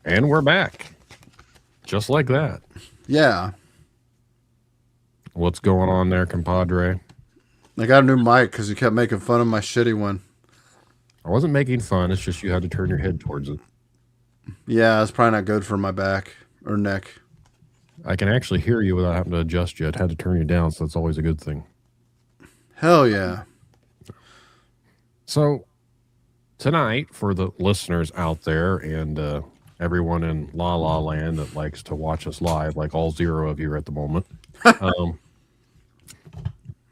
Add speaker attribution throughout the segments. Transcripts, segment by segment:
Speaker 1: And we're back. Just like that.
Speaker 2: Yeah.
Speaker 1: What's going on there, compadre?
Speaker 2: I got a new mic because you kept making fun of my shitty one.
Speaker 1: I wasn't making fun. It's just you had to turn your head towards it.
Speaker 2: Yeah, it's probably not good for my back or neck.
Speaker 1: I can actually hear you without having to adjust you. I had to turn you down, so that's always a good thing.
Speaker 2: Hell yeah.
Speaker 1: So, tonight, for the listeners out there and everyone in La La Land that likes to watch us live, like all 0 of you at the moment,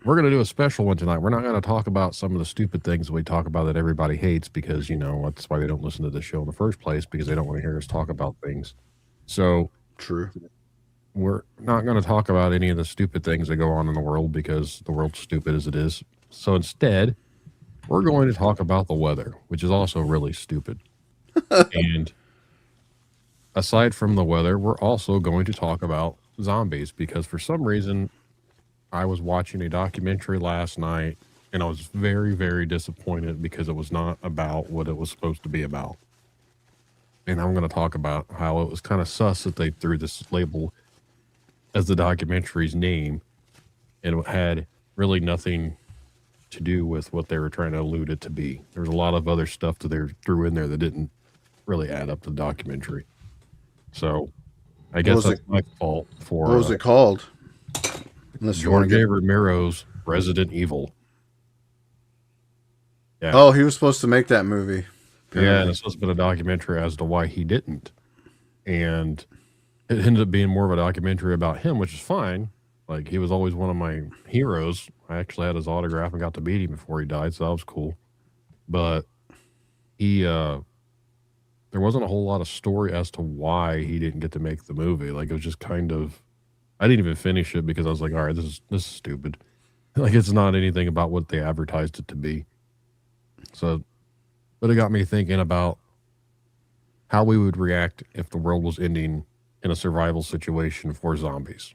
Speaker 1: we're going to do a special one tonight. We're not going to talk about some of the stupid things we talk about that everybody hates because, that's why they don't listen to the show in the first place, because they don't want to hear us talk about things. So,
Speaker 2: True.
Speaker 1: we're not going to talk about any of the stupid things that go on in the world because the world's stupid as it is. So instead, we're going to talk about the weather, which is also really stupid. And aside from the weather, we're also going to talk about zombies because for some reason, I was watching a documentary last night and I was very, very disappointed because it was not about what it was supposed to be about. And I'm going to talk about how it was kind of sus that they threw this label as the documentary's name, and it had really nothing to do with what they were trying to allude it to be. There was a lot of other stuff that they threw in there that didn't really add up to the documentary. So I guess that's my fault for...
Speaker 2: What was it called?
Speaker 1: Unless Jorge Ramiro's Resident Evil.
Speaker 2: Yeah. Oh, he was supposed to make that movie.
Speaker 1: Apparently. Yeah, and it's supposed to be a documentary as to why he didn't. And it ended up being more of a documentary about him, which is fine. Like, he was always one of my heroes. I actually had his autograph and got to meet him before he died, so that was cool. But he, there wasn't a whole lot of story as to why he didn't get to make the movie. Like, it was just kind of, I didn't even finish it because I was like, all right, this is stupid. Like, it's not anything about what they advertised it to be. So, but it got me thinking about how we would react if the world was ending in a survival situation for zombies.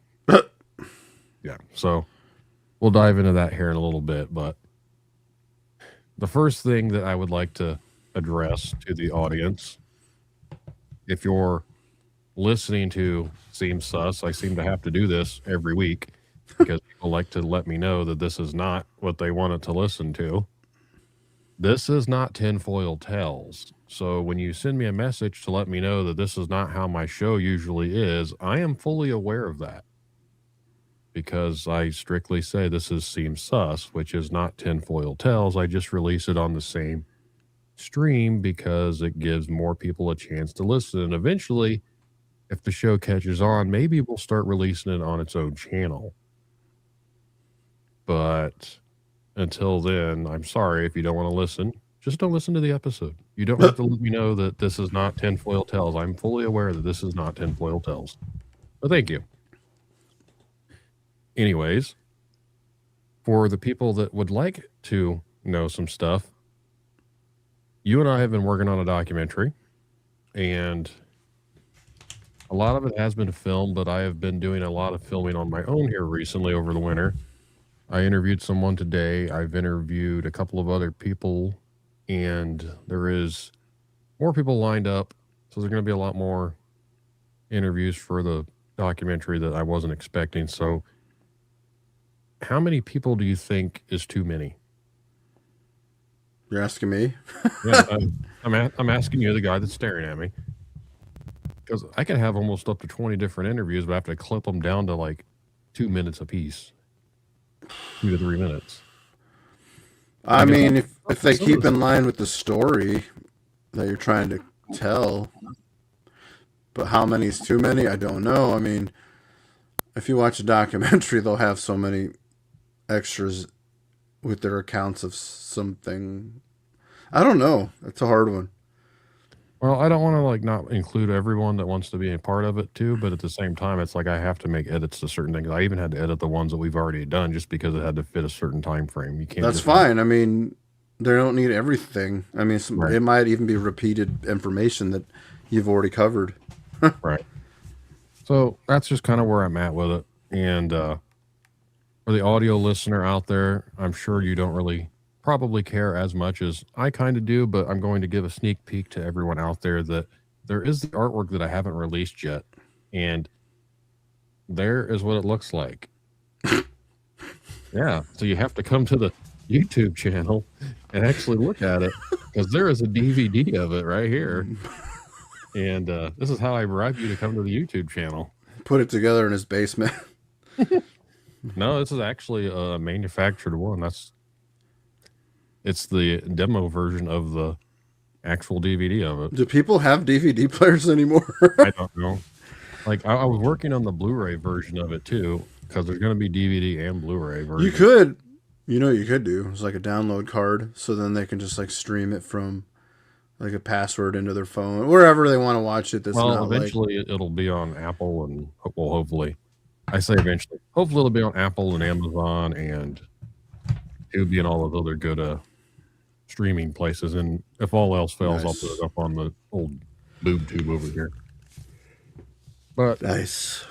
Speaker 1: Yeah, so we'll dive into that here in a little bit, but the first thing that I would like to address to the audience, if you're listening to Seems Sus, I seem to have to do this every week because people like to let me know that this is not what they wanted to listen to. This is not Tinfoil Tales. So when you send me a message to let me know that this is not how my show usually is, I am fully aware of that. Because I strictly say this is Seems Sus, which is not Tinfoil Tales. I just release it on the same stream because it gives more people a chance to listen. And eventually, if the show catches on, maybe we'll start releasing it on its own channel. But until then, I'm sorry if you don't want to listen. Just don't listen to the episode. You don't have to let me know that this is not Tinfoil Tales. I'm fully aware that this is not Tinfoil Tales. But thank you. Anyways, for the people that would like to know some stuff, you and I have been working on a documentary, and a lot of it has been filmed, but I have been doing a lot of filming on my own here recently over the winter. I interviewed someone today. I've interviewed a couple of other people, and there is more people lined up, so there's going to be a lot more interviews for the documentary that I wasn't expecting. So how many people do you think is too many?
Speaker 2: You're asking me?
Speaker 1: Yeah, I'm asking you, the guy that's staring at me. Because I can have almost up to 20 different interviews, but I have to clip them down to like 2 minutes apiece. 2 to 3 minutes.
Speaker 2: I mean, if they keep in line with the story that you're trying to tell, but how many is too many, I don't know. I mean, if you watch a documentary, they'll have so many extras with their accounts of something. I don't know. That's a hard one.
Speaker 1: Well, I don't want to like not include everyone that wants to be a part of it too, but at the same time, it's like I have to make edits to certain things. I even had to edit the ones that we've already done just because it had to fit a certain time frame. You can't.
Speaker 2: That's fine. I mean, they don't need everything. I mean, It might even be repeated information that you've already covered.
Speaker 1: Right. So that's just kind of where I'm at with it. And for the audio listener out there, I'm sure you don't really probably care as much as I kind of do, but I'm going to give a sneak peek to everyone out there that there is the artwork that I haven't released yet, and there is what it looks like. Yeah, so you have to come to the YouTube channel and actually look at it, because there is a DVD of it right here. And this is how I bribe you to come to the YouTube channel.
Speaker 2: Put it together in his basement.
Speaker 1: No, this is actually a manufactured one. It's the demo version of the actual DVD of it.
Speaker 2: Do people have DVD players anymore?
Speaker 1: I don't know. Like, I was working on the Blu-ray version of it too, because there's going to be DVD and Blu-ray version.
Speaker 2: You could, you could do. It's like a download card, so then they can just like stream it from like a password into their phone, wherever they want to watch it.
Speaker 1: Eventually it'll be on Apple and, well, hopefully. I say eventually. Hopefully it'll be on Apple and Amazon, and it'll be in all of other good streaming places. And if all else fails, I'll put it up on the old boob tube over here. But
Speaker 2: nice.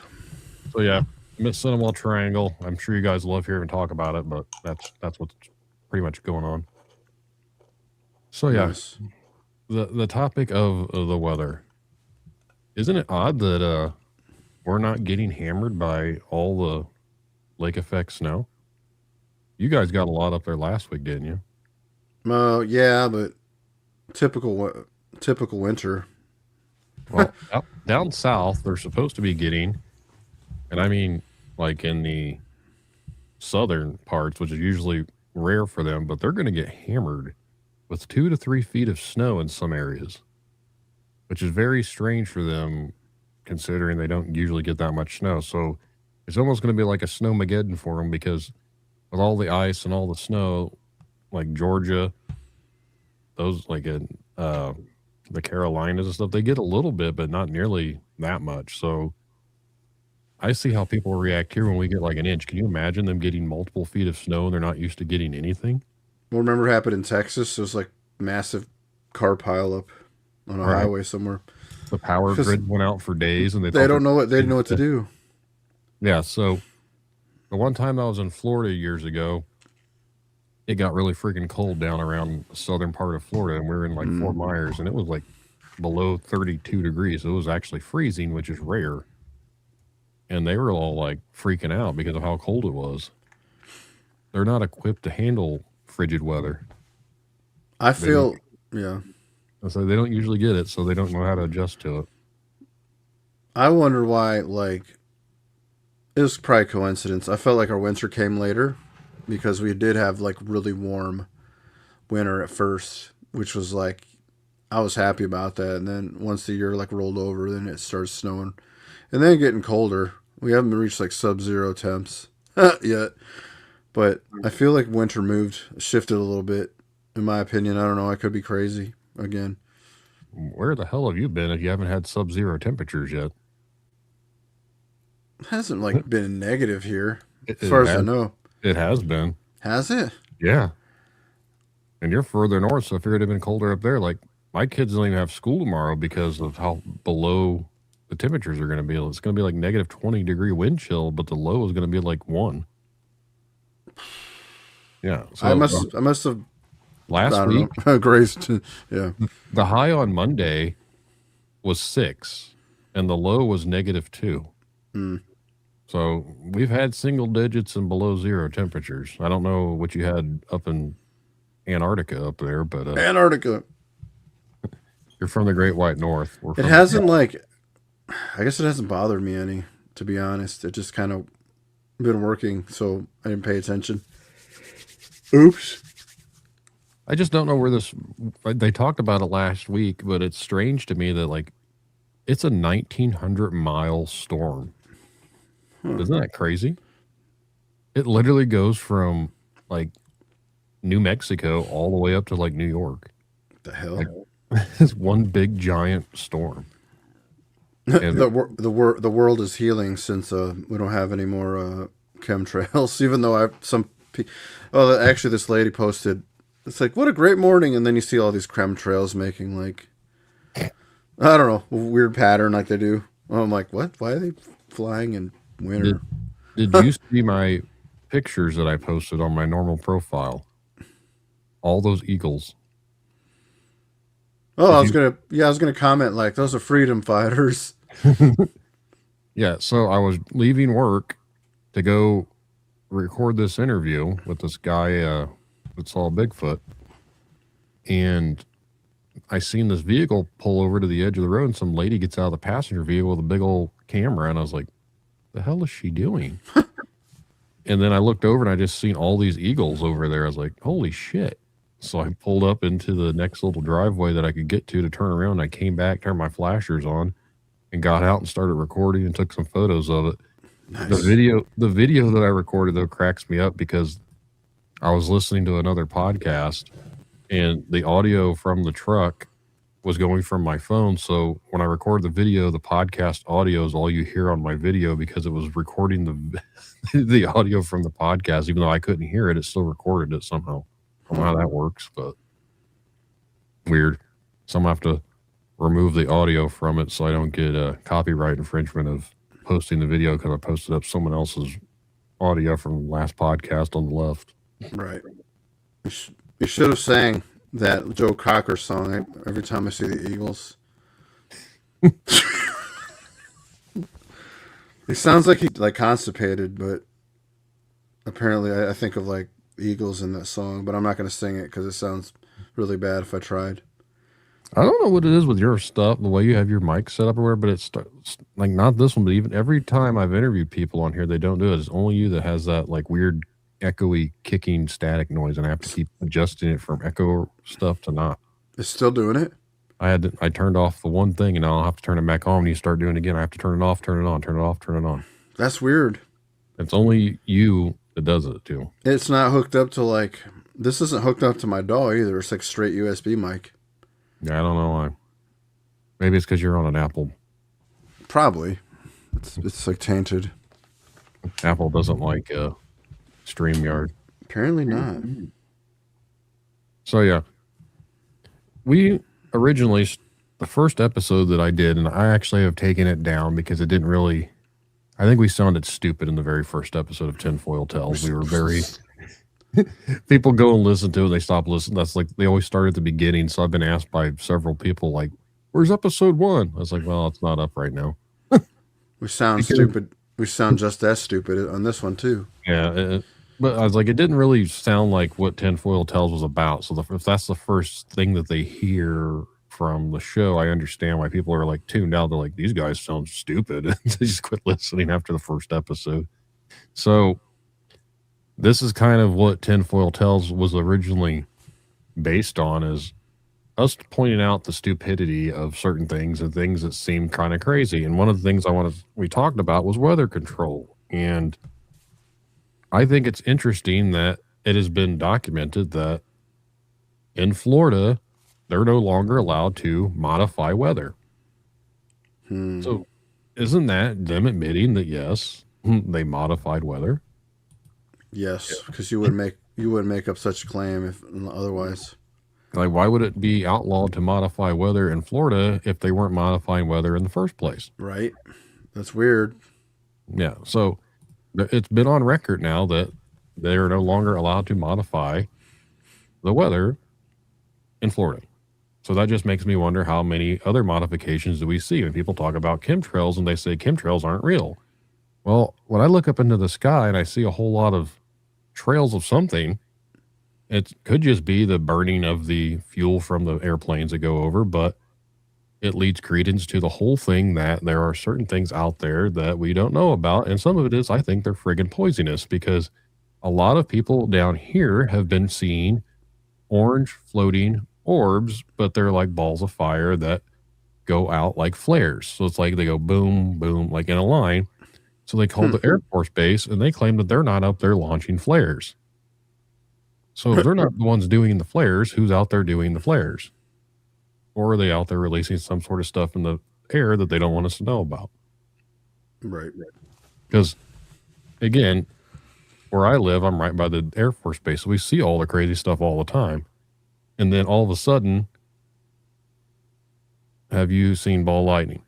Speaker 1: So yeah, Miss Cinema Triangle. I'm sure you guys love hearing talk about it, but that's what's pretty much going on. So yeah, nice. The topic of the weather. Isn't it odd that we're not getting hammered by all the lake effect snow? You guys got a lot up there last week, didn't you?
Speaker 2: Yeah, but typical winter.
Speaker 1: Well, down south, they're supposed to be getting, and I mean, like in the southern parts, which is usually rare for them, but they're going to get hammered with 2 to 3 feet of snow in some areas, which is very strange for them, considering they don't usually get that much snow. So it's almost going to be like a Snowmageddon for them, because with all the ice and all the snow, like Georgia, those like in the Carolinas and stuff, they get a little bit, but not nearly that much. So I see how people react here when we get like an inch. Can you imagine them getting multiple feet of snow and they're not used to getting anything?
Speaker 2: Well, remember what happened in Texas? It was like massive car pileup on a highway somewhere.
Speaker 1: The power grid went out for days, and they
Speaker 2: didn't know what to do.
Speaker 1: Yeah, so the one time I was in Florida years ago, it got really freaking cold down around the southern part of Florida, and we were in like Fort Myers, and it was like below 32 degrees. It was actually freezing, which is rare. And they were all like freaking out because of how cold it was. They're not equipped to handle frigid weather.
Speaker 2: So
Speaker 1: they don't usually get it, so they don't know how to adjust to it.
Speaker 2: I wonder why, like, it was probably coincidence. I felt like our winter came later because we did have like really warm winter at first, which was like, I was happy about that. And then once the year like rolled over, then it started snowing and then getting colder. We haven't reached like sub-zero temps yet, but I feel like winter shifted a little bit, in my opinion. I don't know. I could be crazy again.
Speaker 1: Where the hell have you been if you haven't had sub-zero temperatures yet?
Speaker 2: It hasn't like been negative here, as far as I know.
Speaker 1: It has been.
Speaker 2: Has it?
Speaker 1: Yeah. And you're further north, so I figured it'd been colder up there. Like, my kids don't even have school tomorrow because of how below the temperatures are going to be. It's going to be like negative 20 degree wind chill, but the low is going to be like 1. Yeah. So
Speaker 2: I must have
Speaker 1: last week
Speaker 2: graced. Yeah.
Speaker 1: The high on Monday was 6 and the low was negative 2. So we've had single digits and below zero temperatures. I don't know what you had up in Antarctica up there, but
Speaker 2: Antarctica.
Speaker 1: You're from the Great White North.
Speaker 2: It hasn't I guess it hasn't bothered me any, to be honest. It just kind of been working, so I didn't pay attention. Oops.
Speaker 1: I just don't know where they talked about it last week, but it's strange to me that like it's a 1,900-mile storm. Isn't that crazy? It literally goes from like New Mexico all the way up to like New York.
Speaker 2: What the hell?
Speaker 1: Like, it's one big giant storm.
Speaker 2: And the world is healing since we don't have any more chemtrails. Even though actually this lady posted, it's like, what a great morning, and then you see all these chemtrails making like, I don't know, a weird pattern like they do. I'm like, what? Why are they flying in winter?
Speaker 1: Did you see my pictures that I posted on my normal profile? All those eagles.
Speaker 2: Oh, I was gonna comment like those are freedom fighters.
Speaker 1: Yeah, so I was leaving work to go record this interview with this guy that saw Bigfoot, and I seen this vehicle pull over to the edge of the road, and some lady gets out of the passenger vehicle with a big old camera, and I was like, the hell is she doing? And then I looked over and I just seen all these eagles over there. I was like, holy shit. So I pulled up into the next little driveway that I could get to turn around. I came back, turned my flashers on, and got out and started recording and took some photos of it.
Speaker 2: Nice.
Speaker 1: The video that I recorded though cracks me up because I was listening to another podcast and the audio from the truck was going from my phone. So when I record the video, the podcast audio is all you hear on my video because it was recording the audio from the podcast. Even though I couldn't hear it, it still recorded it somehow. I don't know how that works, but weird. So I'm going to have to remove the audio from it so I don't get a copyright infringement of posting the video because I posted up someone else's audio from the last podcast on the left.
Speaker 2: Right. You should have sang that Joe Cocker song every time I see the Eagles. It sounds like he's like constipated, but apparently I think of like Eagles in that song, but I'm not going to sing it because it sounds really bad if I tried.
Speaker 1: I don't know what it is with your stuff, the way you have your mic set up or whatever, but it's like not this one, but even every time I've interviewed people on here, they don't do it. It's only you that has that like weird echoey kicking static noise, and I have to keep adjusting it from echo stuff to not.
Speaker 2: It's still doing it?
Speaker 1: I turned off the one thing, and now I'll have to turn it back on when you start doing it again. I have to turn it off, turn it on, turn it off, turn it on.
Speaker 2: That's weird.
Speaker 1: It's only you that does it too.
Speaker 2: It's not hooked up to like, this isn't hooked up to my DAW either. It's like straight USB mic.
Speaker 1: Yeah, I don't know why. Maybe it's because you're on an Apple.
Speaker 2: Probably. It's like tainted.
Speaker 1: Apple doesn't like StreamYard.
Speaker 2: Apparently not.
Speaker 1: So yeah, we originally, the first episode that I did, and I actually have taken it down because it didn't really, I think we sounded stupid in the very first episode of Tinfoil Tales. We were very, people go and listen to it, they stop listening. That's like, they always start at the beginning. So I've been asked by several people like, where's episode 1? I was like, well, it's not up right now.
Speaker 2: We sound stupid. We sound just as stupid on this one too.
Speaker 1: Yeah. But I was like, it didn't really sound like what Tinfoil Tales was about. So if that's the first thing that they hear from the show, I understand why people are like tuned out. They're like, these guys sound stupid. And they just quit listening after the first episode. So this is kind of what Tinfoil Tales was originally based on, is us pointing out the stupidity of certain things and things that seem kind of crazy. And one of the things we talked about was weather control. And I think it's interesting that it has been documented that in Florida, they're no longer allowed to modify weather. So isn't that them admitting that, yes, they modified weather?
Speaker 2: Yes, because you wouldn't make up such a claim if otherwise.
Speaker 1: Like, why would it be outlawed to modify weather in Florida if they weren't modifying weather in the first place?
Speaker 2: Right. That's weird.
Speaker 1: Yeah. So it's been on record now that they are no longer allowed to modify the weather in Florida. So that just makes me wonder how many other modifications do we see when people talk about chemtrails and they say chemtrails aren't real. Well, when I look up into the sky and I see a whole lot of trails of something, it could just be the burning of the fuel from the airplanes that go over, but it leads credence to the whole thing that there are certain things out there that we don't know about. And some of it is, I think they're friggin' poisonous, because a lot of people down here have been seeing orange floating orbs, but they're like balls of fire that go out like flares. So it's like they go boom, boom, like in a line. So they called the Air Force Base and they claim that they're not up there launching flares. So if they're not the ones doing the flares, who's out there doing the flares? Or are they out there releasing some sort of stuff in the air that they don't want us to know about?
Speaker 2: Right.
Speaker 1: Because, again, where I live, I'm right by the Air Force Base. So we see all the crazy stuff all the time. And then all of a sudden, have you seen ball lightning?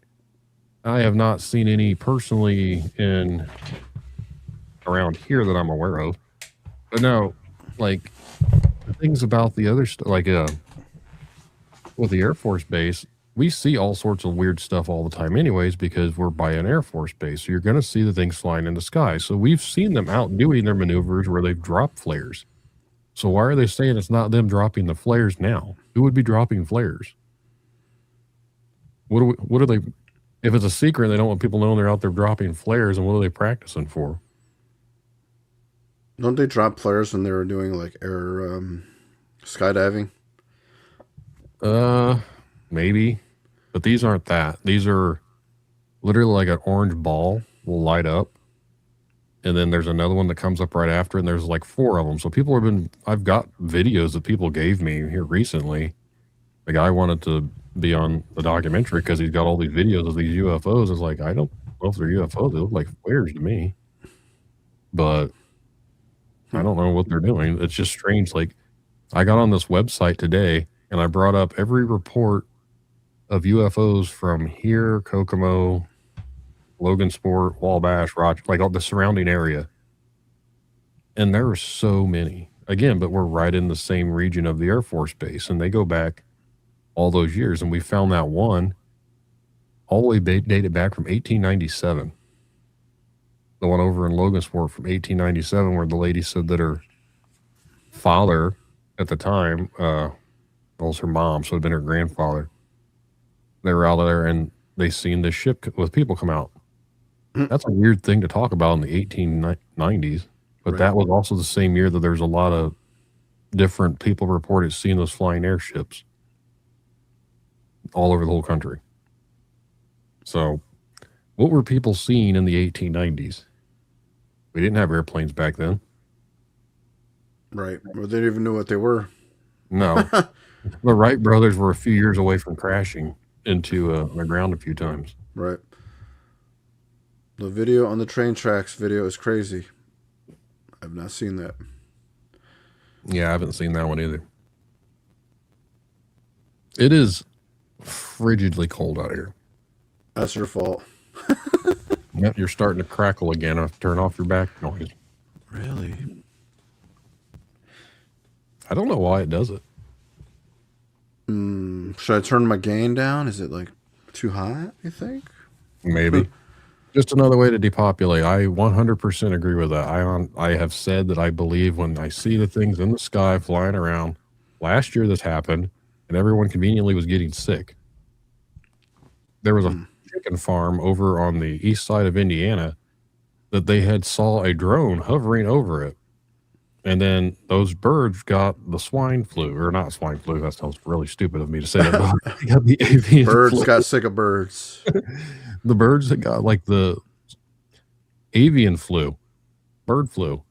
Speaker 1: I have not seen any personally around here that I'm aware of. But no, like, the things about the other stuff, like with the Air Force Base, we see all sorts of weird stuff all the time, anyways, because we're by an Air Force base. So you're going to see the things flying in the sky. So we've seen them out doing their maneuvers where they've dropped flares. So why are they saying it's not them dropping the flares now? Who would be dropping flares? What are they? If it's a secret, they don't want people knowing they're out there dropping flares. And what are they practicing for?
Speaker 2: Don't they drop flares when they were doing like air skydiving?
Speaker 1: Maybe, but these aren't that. These are literally like an orange ball will light up, and then there's another one that comes up right after, and there's like 4 of them. So people have been. I've got videos that people gave me here recently. The guy wanted to be on the documentary because he's got all these videos of these UFOs. It's like, I don't know if they're UFOs. They look like flares to me, but I don't know what they're doing. It's just strange. Like, I got on this website today and I brought up every report of UFOs from here, Kokomo, Logansport, Wabash, Rochester, like all the surrounding area. And there are so many. Again, but we're right in the same region of the Air Force Base, and they go back all those years. And we found that one all the way dated back from 1897. The one over in Logansport from 1897, where the lady said that her father at the time, was her mom, so it had been her grandfather. They were out there and they seen this ship with people come out. That's a weird thing to talk about in the 1890s, but that was also the same year that there's a lot of different people reported seeing those flying airships all over the whole country. So, what were people seeing in the 1890s? We didn't have airplanes back then.
Speaker 2: Right. Well, they didn't even know what they were.
Speaker 1: No. The Wright brothers were a few years away from crashing into the ground a few times.
Speaker 2: Right. The video on the train tracks video is crazy. I've not seen that.
Speaker 1: Yeah, I haven't seen that one either. It is frigidly cold out here.
Speaker 2: That's your fault.
Speaker 1: Yep, you're starting to crackle again. I have to turn off your back noise.
Speaker 2: Really?
Speaker 1: I don't know why it does it.
Speaker 2: Should I turn my gain down? Is it like too hot, you think?
Speaker 1: Maybe. Just another way to depopulate. I 100% agree with that. I have said that I believe when I see the things in the sky flying around. Last year this happened, and everyone conveniently was getting sick. There was a chicken farm over on the east side of Indiana that they had saw a drone hovering over it. And then those birds got the swine flu, or not swine flu. That sounds really stupid of me to say that. But they got the avian
Speaker 2: Birds
Speaker 1: flu.
Speaker 2: got sick of birds.
Speaker 1: The birds that got like the avian flu, bird flu,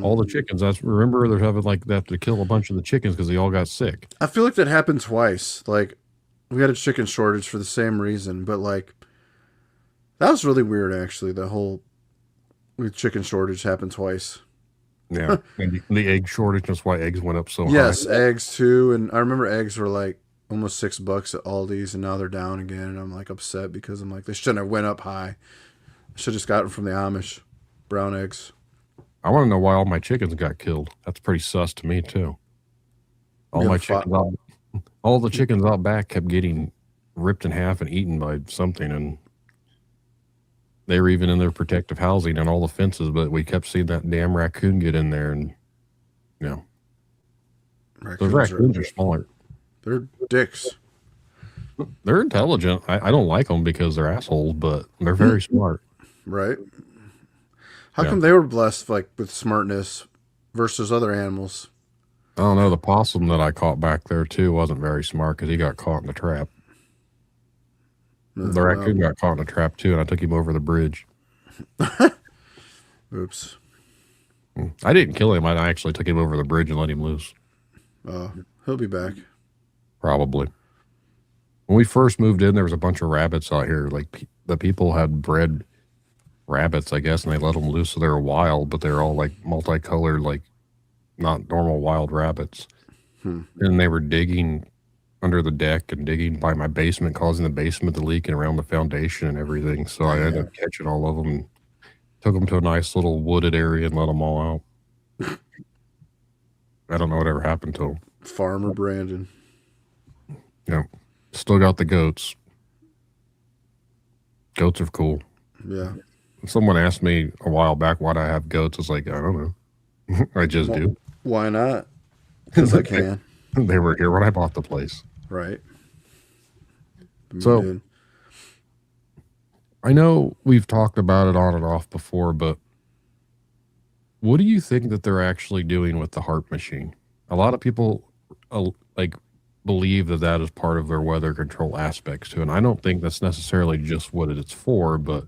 Speaker 1: all the chickens. Remember they're having like they have to kill a bunch of the chickens because they all got sick.
Speaker 2: I feel like that happened twice. Like, we had a chicken shortage for the same reason, but like, that was really weird actually. The whole chicken shortage happened twice.
Speaker 1: Yeah, and the egg shortage. That's why eggs went up so high.
Speaker 2: Yes, eggs too. And I remember eggs were like almost $6 at Aldi's, and now they're down again. And I'm like upset because I'm like, they shouldn't have went up high. I should have just gotten from the Amish, brown eggs.
Speaker 1: I want to know why all my chickens got killed. That's pretty sus to me too. All the chickens out back kept getting ripped in half and eaten by something, and they were even in their protective housing and all the fences, but we kept seeing that damn raccoon get in there, and those raccoons are smart.
Speaker 2: They're dicks.
Speaker 1: They're intelligent. I don't like them because they're assholes, but they're very smart.
Speaker 2: Right. How come they were blessed like with smartness versus other animals?
Speaker 1: I don't know. The possum that I caught back there too wasn't very smart because he got caught in the trap. The raccoon got caught in a trap too, and I took him over the bridge.
Speaker 2: Oops.
Speaker 1: I didn't kill him. I actually took him over the bridge and let him loose.
Speaker 2: He'll be back.
Speaker 1: Probably. When we first moved in, there was a bunch of rabbits out here. Like, the people had bred rabbits, I guess, and they let them loose, so they were wild, but they're all like multicolored, like not normal wild rabbits. And they were digging under the deck and digging by my basement, causing the basement to leak and around the foundation and everything. So I ended up catching all of them and took them to a nice little wooded area and let them all out. I don't know whatever happened to them.
Speaker 2: Farmer Brandon.
Speaker 1: Yeah. Still got the goats. Goats are cool.
Speaker 2: Yeah.
Speaker 1: Someone asked me a while back why do I have goats. I was like, I don't know. I just
Speaker 2: Well,
Speaker 1: do.
Speaker 2: why not? Because I
Speaker 1: they,
Speaker 2: can.
Speaker 1: they were here when I bought the place.
Speaker 2: Right. Moved
Speaker 1: So
Speaker 2: in.
Speaker 1: I know we've talked about it on and off before, but what do you think that they're actually doing with the HARP machine? A lot of people like believe that that is part of their weather control aspects too, and I don't think that's necessarily just what it's for. But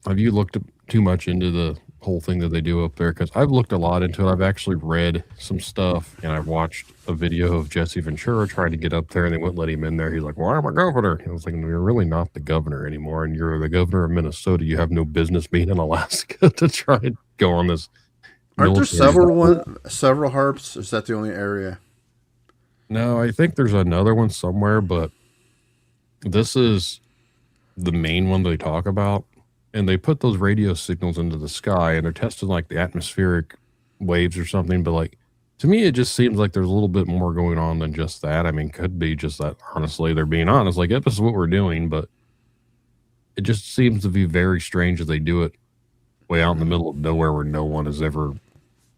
Speaker 1: have you looked too much into the whole thing that they do up there? Because I've looked a lot into it. I've actually read some stuff, and I've watched a video of Jesse Ventura trying to get up there, and they wouldn't let him in there. He's like, "Well, I'm a governor." And I was like, "You're really not the governor anymore, and you're the governor of Minnesota. You have no business being in Alaska to try and go on this
Speaker 2: Aren't there
Speaker 1: military."
Speaker 2: several harps? Is that the only area?
Speaker 1: No, I think there's another one somewhere, but this is the main one they talk about. And they put those radio signals into the sky and they're testing like the atmospheric waves or something. But like to me, it just seems like there's a little bit more going on than just that. I mean, could be just that honestly, they're being honest. Like, yep, this is what we're doing, but it just seems to be very strange that they do it way out in the middle of nowhere where no one is ever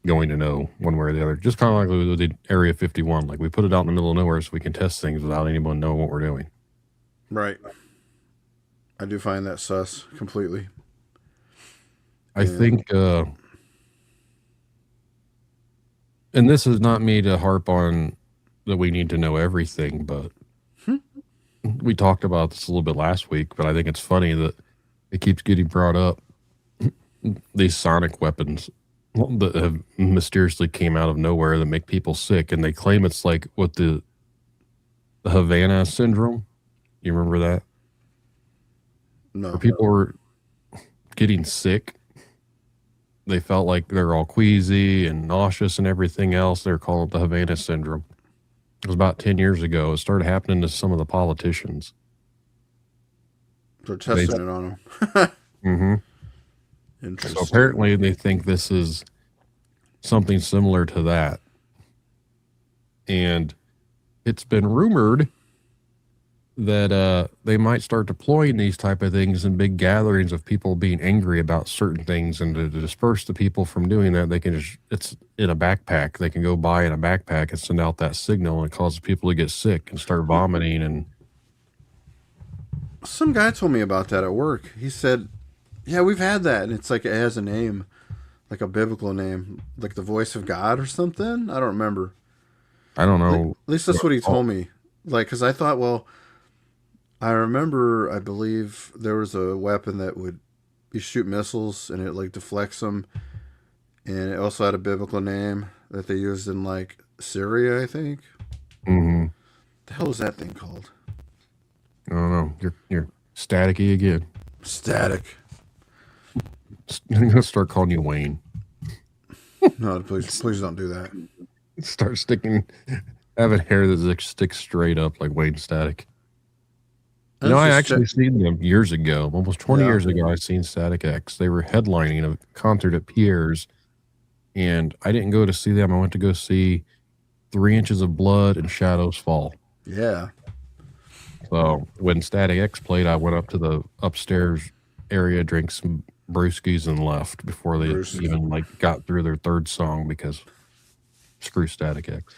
Speaker 1: going to know one way or the other. Just kind of like we did Area 51. Like we put it out in the middle of nowhere so we can test things without anyone knowing what we're doing.
Speaker 2: Right. I do find that sus completely.
Speaker 1: I think, and this is not me to harp on that we need to know everything, but we talked about this a little bit last week, but I think it's funny that it keeps getting brought up. These sonic weapons that have mysteriously came out of nowhere that make people sick, and they claim it's like what the Havana syndrome. You remember that?
Speaker 2: No.
Speaker 1: Where people were getting sick. They felt like they're all queasy and nauseous and everything else. They're calling it the Havana syndrome. It was about 10 years ago. It started happening to some of the politicians.
Speaker 2: They're testing it on them.
Speaker 1: Mm-hmm.
Speaker 2: Interesting.
Speaker 1: So apparently they think this is something similar to that. And it's been rumored that they might start deploying these type of things in big gatherings of people being angry about certain things, and to disperse the people from doing that, they can just, it's in a backpack. They can go buy in a backpack and send out that signal, and it causes people to get sick and start vomiting. And
Speaker 2: some guy told me about that at work. He said, yeah, we've had that. And it's like it has a name, like a biblical name, like the voice of God or something. I don't remember.
Speaker 1: I don't know.
Speaker 2: At least that's what he told me. Like, because I thought, well, I remember, I believe there was a weapon that would you shoot missiles and it like deflects them, and it also had a biblical name that they used in like Syria, I think.
Speaker 1: Mm-hmm.
Speaker 2: The hell is that thing called?
Speaker 1: I don't know. You're staticky again.
Speaker 2: Static.
Speaker 1: I'm gonna start calling you Wayne.
Speaker 2: No, please don't do that.
Speaker 1: Start having hair that sticks straight up like Wayne Static. You know, I actually seen them years ago, almost 20 years ago. I seen Static X. They were headlining a concert at Pierre's, and I didn't go to see them. I went to go see 3 Inches of Blood and Shadows Fall.
Speaker 2: Yeah.
Speaker 1: So when Static X played, I went up to the upstairs area, drank some brewskis, and left before they even like got through their third song because screw Static X.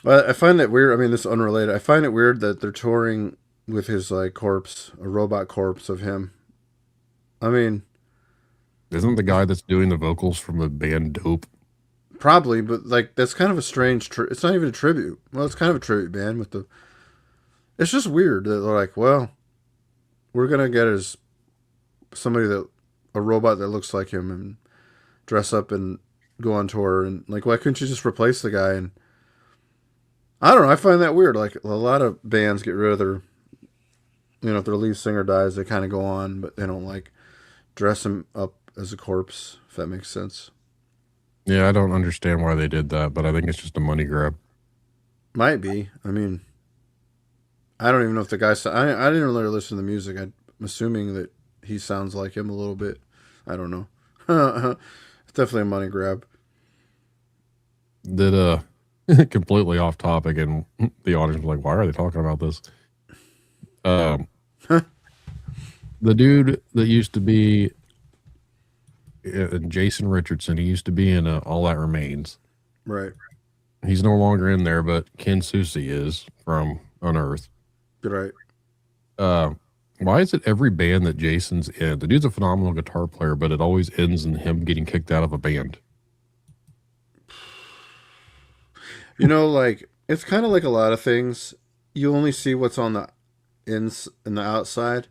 Speaker 2: Well, I find that weird. I mean, this is unrelated. I find it weird that they're touring with his like corpse, a robot corpse of him. I mean,
Speaker 1: isn't the guy that's doing the vocals from the band Dope?
Speaker 2: Probably, but like that's kind of a strange. It's not even a tribute. Well, it's kind of a tribute band with the. It's just weird that they're like, well, we're gonna get a robot that looks like him and dress up and go on tour, and like, why couldn't you just replace the guy? And I don't know. I find that weird. Like a lot of bands get rid of their, if their lead singer dies, they kind of go on, but they don't like dress him up as a corpse. If that makes sense.
Speaker 1: Yeah, I don't understand why they did that, but I think it's just a money grab.
Speaker 2: Might be. I mean, I don't even know if the guy. I didn't really listen to the music. I'm assuming that he sounds like him a little bit. I don't know. It's definitely a money grab.
Speaker 1: Did completely off topic, and the audience was like, "Why are they talking about this?" The dude that used to be Jason Richardson, he used to be in All That Remains.
Speaker 2: Right.
Speaker 1: He's no longer in there, but Ken Susi is from Unearth.
Speaker 2: Right.
Speaker 1: Why is it every band that Jason's in, the dude's a phenomenal guitar player, but it always ends in him getting kicked out of a band?
Speaker 2: Like it's kind of like a lot of things. You only see what's on the ins and the outside.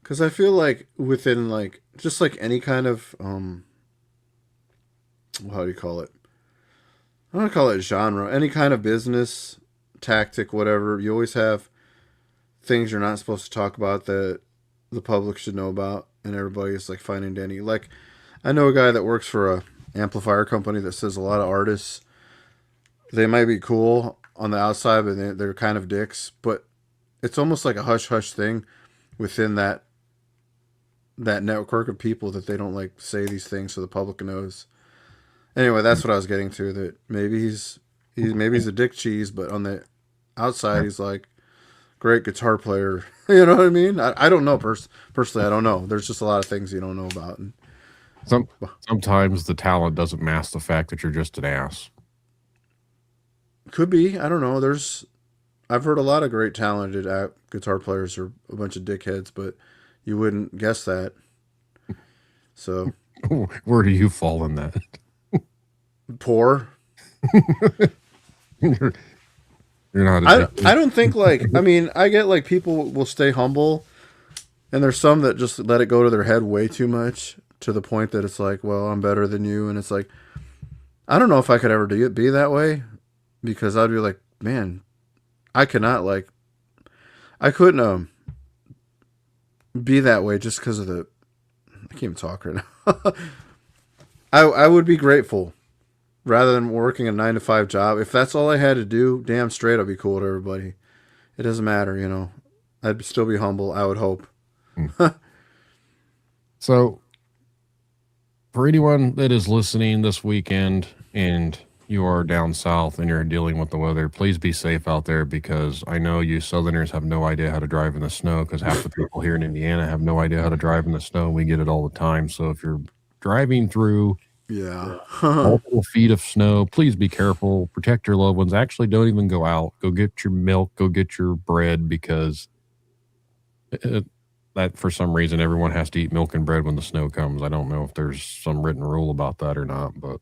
Speaker 2: Because I feel like within like just like any kind of how do you call it? I don't call it genre. Any kind of business tactic, whatever. You always have things you're not supposed to talk about that the public should know about, and everybody's like finding Danny. Like, I know a guy that works for a amplifier company that says a lot of artists, they might be cool on the outside, but they're kind of dicks. But it's almost like a hush hush thing within that network of people that they don't like say these things so the public knows. Anyway, that's what I was getting to. That maybe he's a dick cheese, but on the outside he's like great guitar player. You know what I mean? I don't know personally. I don't know. There's just a lot of things you don't know about. And
Speaker 1: sometimes the talent doesn't mask the fact that you're just an ass.
Speaker 2: Could be. I don't know. I've heard a lot of great talented guitar players are a bunch of dickheads, but you wouldn't guess that. So
Speaker 1: where do you fall in that?
Speaker 2: Poor.
Speaker 1: You're not.
Speaker 2: I don't think like. I mean, I get like people will stay humble, and there's some that just let it go to their head way too much to the point that it's like, well, I'm better than you, and it's like, I don't know if I could ever be that way, because I'd be like, man, I cannot like, I couldn't be that way just because of I can't even talk right now. I would be grateful rather than working a 9-to-5 job. If that's all I had to do, damn straight, I'd be cool to everybody. It doesn't matter, I'd still be humble, I would hope.
Speaker 1: So, for anyone that is listening this weekend and you are down south and you're dealing with the weather, please be safe out there, because I know you Southerners have no idea how to drive in the snow, because half the people here in Indiana have no idea how to drive in the snow. We get it all the time. So if you're driving through multiple feet of snow, please be careful. Protect your loved ones. Actually, don't even go out. Go get your milk. Go get your bread, because that for some reason everyone has to eat milk and bread when the snow comes. I don't know if there's some written rule about that or not, but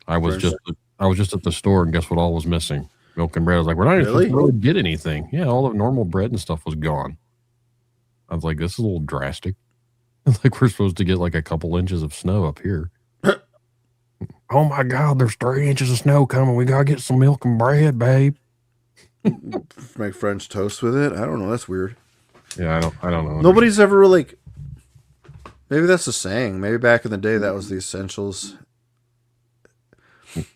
Speaker 1: I was just at the store, and guess what all was missing? Milk and bread. I was like, we're not even supposed to really get anything. Yeah, all the normal bread and stuff was gone. I was like, this is a little drastic. It's like we're supposed to get like a couple inches of snow up here. Oh my God, there's 3 inches of snow coming. We gotta get some milk and bread, babe.
Speaker 2: Make French toast with it? I don't know. That's weird.
Speaker 1: Yeah, I don't know.
Speaker 2: Nobody's ever really. Maybe that's a saying. Maybe back in the day that was the essentials.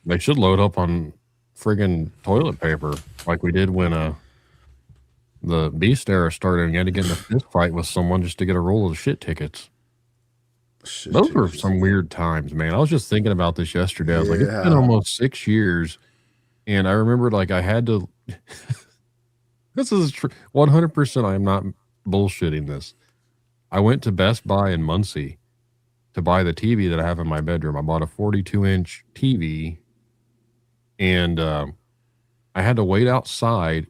Speaker 1: They should load up on friggin' toilet paper like we did when the Beast era started, and you had to get in a fist fight with someone just to get a roll of shit tickets. Those were some weird times, man. I was just thinking about this yesterday. I was like, it's been almost 6 years, and I remembered like I had to. This is 100%. I am not bullshitting this. I went to Best Buy in Muncie to buy the TV that I have in my bedroom. I bought a 42-inch TV, and I had to wait outside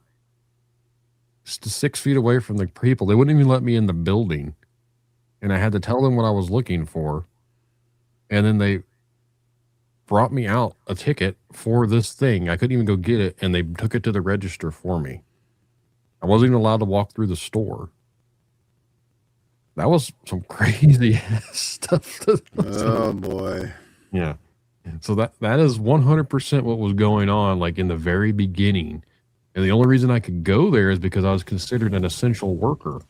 Speaker 1: 6 feet away from the people. They wouldn't even let me in the building, and I had to tell them what I was looking for, and then they brought me out a ticket for this thing. I couldn't even go get it, and they took it to the register for me. I wasn't even allowed to walk through the store. That was some crazy ass stuff.
Speaker 2: Oh boy.
Speaker 1: Yeah. So that is 100% what was going on, like in the very beginning. And the only reason I could go there is because I was considered an essential worker.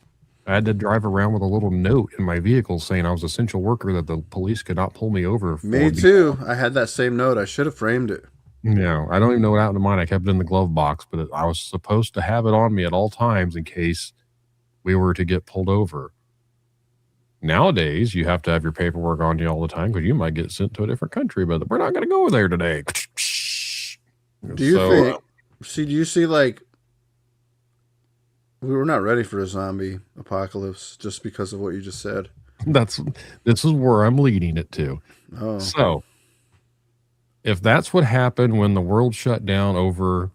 Speaker 1: I had to drive around with a little note in my vehicle saying I was an essential worker that the police could not pull me over for.
Speaker 2: Me too. I had that same note. I should have framed it.
Speaker 1: No, I don't even know what happened to mine. I kept it in the glove box, but I was supposed to have it on me at all times in case we were to get pulled over. Nowadays, you have to have your paperwork on you all the time because you might get sent to a different country, but we're not going to go there today.
Speaker 2: Do you
Speaker 1: So
Speaker 2: think? See, do you see like we were not ready for a zombie apocalypse just because of what you just said?
Speaker 1: that's this is where I'm leading it to.
Speaker 2: Oh,
Speaker 1: So if that's what happened when the world shut down over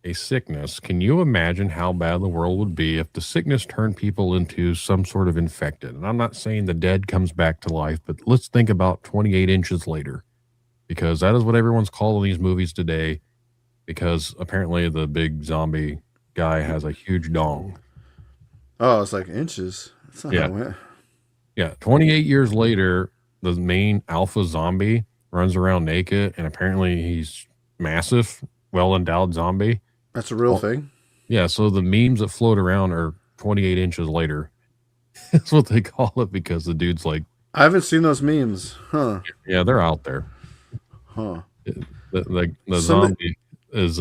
Speaker 1: a sickness, can you imagine how bad the world would be if the sickness turned people into some sort of infected? And I'm not saying the dead comes back to life, but let's think about 28 inches later, because that is what everyone's calling these movies today, because apparently the big zombie guy has a huge dong.
Speaker 2: oh, it's like inches. That's not how
Speaker 1: Yeah.
Speaker 2: it went.
Speaker 1: Yeah. 28 years later, the main alpha zombie runs around naked, and apparently he's massive, well endowed zombie.
Speaker 2: That's a real
Speaker 1: Well,
Speaker 2: thing.
Speaker 1: yeah, so the memes that float around are 28 inches later. That's what they call it because the dude's like,
Speaker 2: I haven't seen those memes, huh?
Speaker 1: yeah, they're out there.
Speaker 2: Huh?
Speaker 1: The
Speaker 2: Somebody,
Speaker 1: zombie is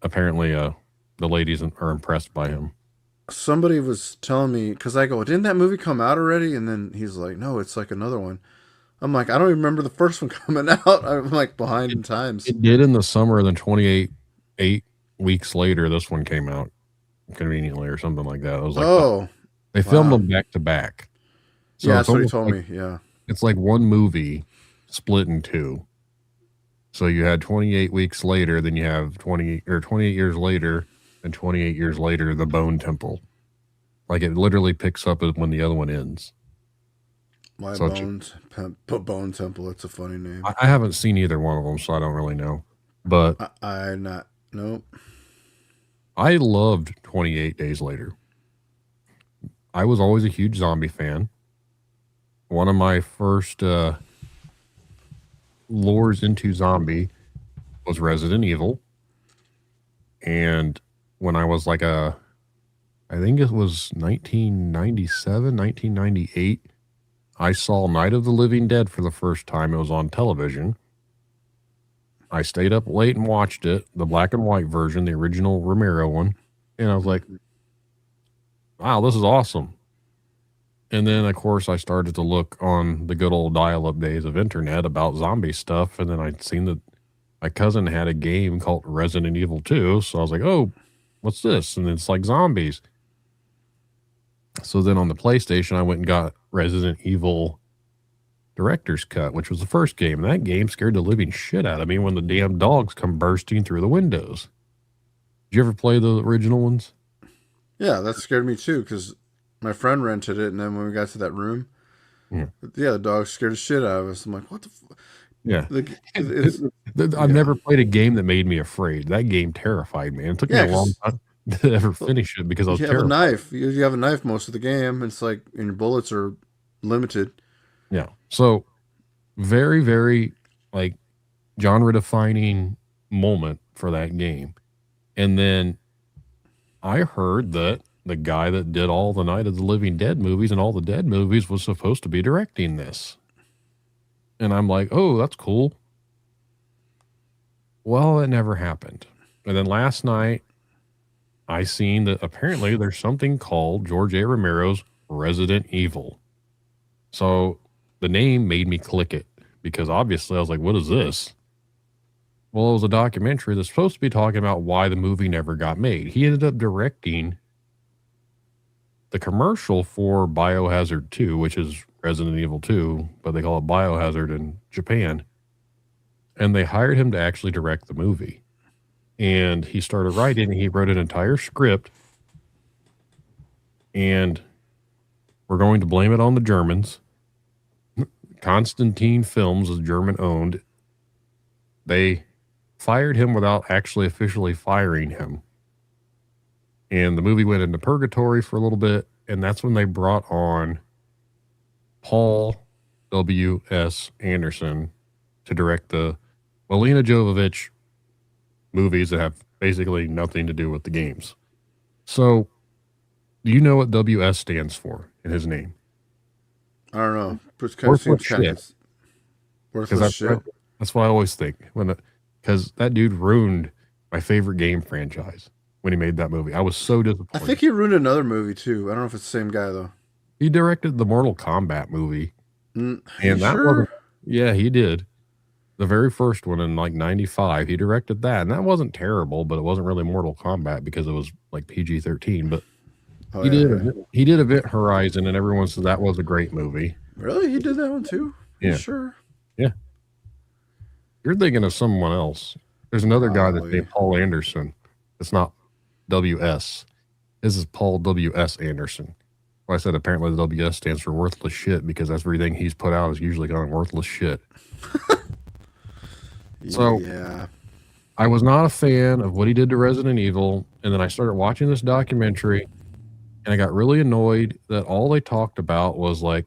Speaker 1: apparently the ladies are impressed by him.
Speaker 2: somebody was telling me because I go, didn't that movie come out already? And then he's like, no, it's like another one. I'm like, I don't even remember the first one coming out. I'm like behind
Speaker 1: It,
Speaker 2: in times.
Speaker 1: it did in the summer, then 8 weeks later, this one came out conveniently or something like that. It was like
Speaker 2: Oh,
Speaker 1: they filmed
Speaker 2: wow.
Speaker 1: them back to back.
Speaker 2: Yeah,
Speaker 1: So it's
Speaker 2: that's what he
Speaker 1: almost
Speaker 2: told
Speaker 1: like
Speaker 2: me. Yeah.
Speaker 1: it's like one movie split in two. So you had 28 weeks later, then you have 28 years later, and 28 years later, the Bone Temple. Like it literally picks up when the other one ends.
Speaker 2: My
Speaker 1: So
Speaker 2: Bone Temple. It's a funny name.
Speaker 1: I haven't seen either one of them, so I don't really know. But
Speaker 2: I not. Nope.
Speaker 1: I loved 28 Days Later. I was always a huge zombie fan. One of my first lures into zombie was Resident Evil. And when I was like I think it was 1997, 1998, I saw Night of the Living Dead for the first time. It was on television. I stayed up late and watched it, the black and white version, the original Romero one. And I was like, wow, this is awesome. And then, of course, I started to look on the good old dial up days of internet about zombie stuff. And then I'd seen that my cousin had a game called Resident Evil 2. So I was like, oh, what's this? And it's like zombies. So then on the PlayStation, I went and got Resident Evil Director's Cut, which was the first game. And that game scared the living shit out of me when the damn dogs come bursting through the windows. Did you ever play the original ones?
Speaker 2: Yeah, that scared me too because my friend rented it, and then when we got to that room,
Speaker 1: Yeah.
Speaker 2: the dog scared the shit out of us. I'm like, what the?
Speaker 1: Yeah.
Speaker 2: It's,
Speaker 1: I've never played a game that made me afraid. That game terrified me. And it took me a long time to ever finish it because I was
Speaker 2: you have a
Speaker 1: terrified.
Speaker 2: knife. You have a knife most of the game. It's like, and your bullets are limited.
Speaker 1: Yeah. So very, very like genre defining moment for that game. And then I heard that the guy that did all the Night of the Living Dead movies and all the Dead movies was supposed to be directing this. And I'm like, oh, that's cool. Well, it never happened. And then last night, I seen that apparently there's something called George A. Romero's Resident Evil. So the name made me click it because obviously I was like, what is this? Well, it was a documentary that's supposed to be talking about why the movie never got made. He ended up directing the commercial for Biohazard 2, which is Resident Evil 2, but they call it Biohazard in Japan. And they hired him to actually direct the movie. And he started writing, he wrote an entire script. And we're going to blame it on the Germans. Constantine Films is German owned. They fired him without actually officially firing him. And the movie went into purgatory for a little bit. And that's when they brought on Paul W.S. Anderson to direct the Melina Jovovich movies that have basically nothing to do with the games. So, do you know what WS stands for in his name?
Speaker 2: I don't know. It kind of seems kind of worthless shit.
Speaker 1: That's what I always think because that dude ruined my favorite game franchise when he made that movie. I was so disappointed.
Speaker 2: I think he ruined another movie too. I don't know if it's the same guy though.
Speaker 1: He directed the Mortal Kombat movie,
Speaker 2: And
Speaker 1: that
Speaker 2: sure?
Speaker 1: yeah, he did. The very first one in like '95, he directed that, and that wasn't terrible, but it wasn't really Mortal Kombat because it was like PG-13. But
Speaker 2: Oh yeah.
Speaker 1: he did Event Horizon, and everyone said that was a great movie.
Speaker 2: Really, he did that one too? You
Speaker 1: Yeah,
Speaker 2: sure?
Speaker 1: yeah. You're thinking of someone else. There's another guy that's named Paul Anderson. It's not WS. This is Paul W.S. Anderson. Well, I said apparently the WS stands for worthless shit because everything he's put out is usually kind of worthless shit. So
Speaker 2: yeah,
Speaker 1: I was not a fan of what he did to Resident Evil, and then I started watching this documentary, and I got really annoyed that all they talked about was like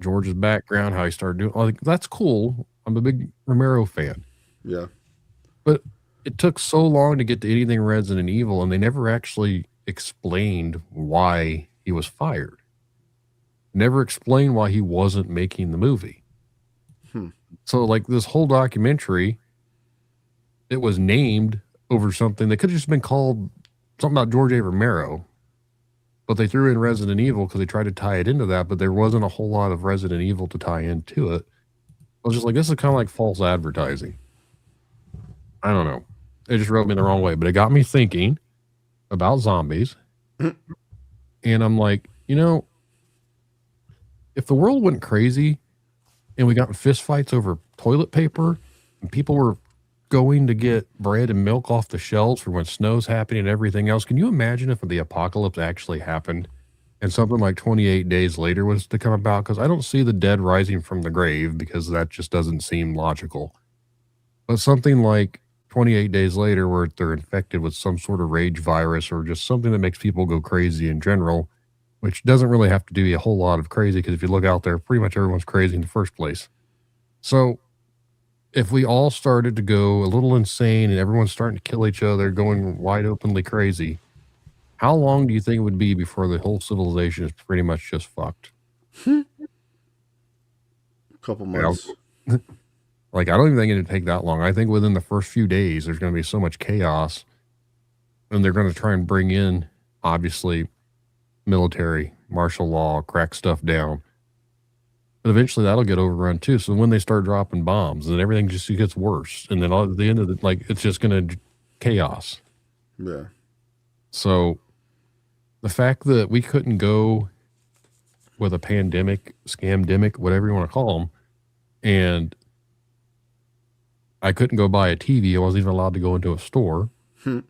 Speaker 1: George's background, how he started doing. Like, that's cool. I'm a big Romero fan,
Speaker 2: yeah.
Speaker 1: but it took so long to get to anything Resident Evil, and they never actually explained why he was fired. Never explained why he wasn't making the movie. So, like, this whole documentary, it was named over something that could have just been called something about George A. Romero, but they threw in Resident Evil because they tried to tie it into that, but there wasn't a whole lot of Resident Evil to tie into it. I was just like, this is kind of like false advertising. I don't know. It just rubbed me the wrong way, but it got me thinking about zombies. And I'm like, you know, if the world went crazy and we got in fist fights over toilet paper and people were going to get bread and milk off the shelves for when snow's happening and everything else, can you imagine if the apocalypse actually happened and something like 28 days later was to come about? Because I don't see the dead rising from the grave because that just doesn't seem logical. But something like 28 days later where they're infected with some sort of rage virus or just something that makes people go crazy in general, which doesn't really have to do a whole lot of crazy because if you look out there, pretty much everyone's crazy in the first place. So if we all started to go a little insane and everyone's starting to kill each other, going wide openly crazy, how long do you think it would be before the whole civilization is pretty much just fucked?
Speaker 2: A couple months.
Speaker 1: Like, I don't even think it'd take that long. I think within the first few days, there's going to be so much chaos, and they're going to try and bring in, obviously, military, martial law, crack stuff down. But eventually that'll get overrun too. So when they start dropping bombs, and everything just gets worse, and then at the end of it, like, it's just going to chaos.
Speaker 2: Yeah.
Speaker 1: So the fact that we couldn't go with a pandemic, scamdemic, whatever you want to call them, and I couldn't go buy a TV. I wasn't even allowed to go into a store. Can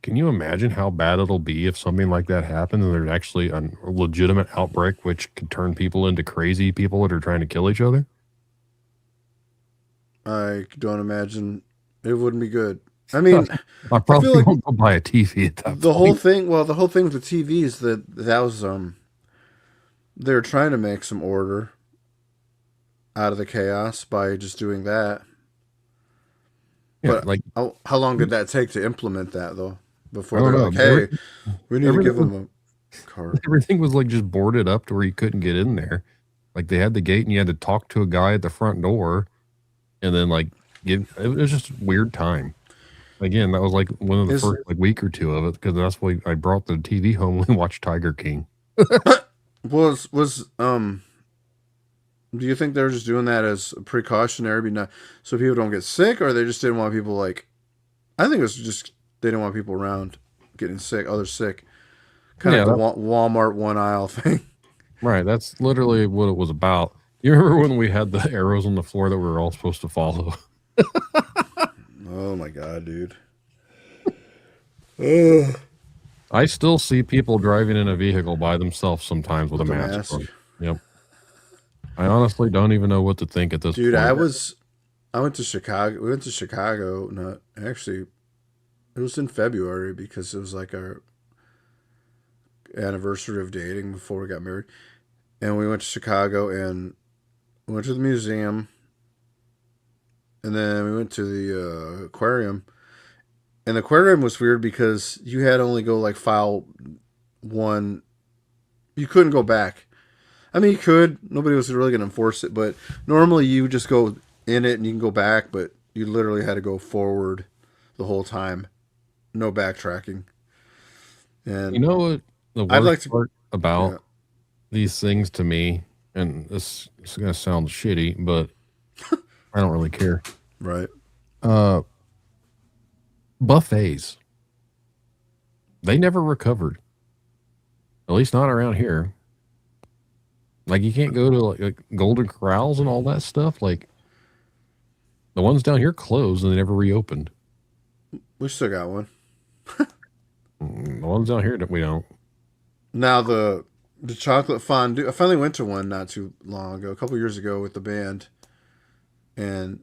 Speaker 1: you imagine how bad it'll be if something like that happens and there's actually a legitimate outbreak which could turn people into crazy people that are trying to kill each other?
Speaker 2: I don't imagine it wouldn't be good. I mean,
Speaker 1: I probably won't go buy a TV at that point.
Speaker 2: The whole thing with the TV is that was they're trying to make some order out of the chaos by just doing that.
Speaker 1: Yeah,
Speaker 2: but
Speaker 1: like,
Speaker 2: how long did that take to implement that though? Before they're like, hey, we need to give them a card.
Speaker 1: Everything was like just boarded up to where you couldn't get in there. Like, they had the gate and you had to talk to a guy at the front door, and then like it was just a weird time. Again, that was like one of the first like week or two of it because that's why I brought the TV home when we watched Tiger King.
Speaker 2: Do you think they're just doing that as a precautionary, so people don't get sick, or they just didn't want people like? I think it was just they didn't want people around getting sick, others sick. Kind of the Walmart one aisle thing.
Speaker 1: Right, that's literally what it was about. You remember when we had the arrows on the floor that we were all supposed to follow?
Speaker 2: Oh my god, dude.
Speaker 1: I still see people driving in a vehicle by themselves sometimes with a mask on. Yep. I honestly don't even know what to think at this point.
Speaker 2: Dude, I went to Chicago. We went to Chicago. Not actually, it was in February because it was like our anniversary of dating before we got married. And we went to Chicago and we went to the museum. And then we went to the aquarium. And the aquarium was weird because you had only go like file one. You couldn't go back. I mean, you could. Nobody was really going to enforce it. But normally you just go in it and you can go back. But you literally had to go forward the whole time. No backtracking. And
Speaker 1: you know what the worst part about these things to me, and this is going to sound shitty, but I don't really care.
Speaker 2: Right.
Speaker 1: Buffets. They never recovered. At least not around here. Like you can't go to like Golden Corrals and all that stuff. Like the ones down here closed and they never reopened.
Speaker 2: We still got one.
Speaker 1: The ones down here that we don't.
Speaker 2: Now the chocolate fondue. I finally went to one not too long ago, a couple years ago with the band, and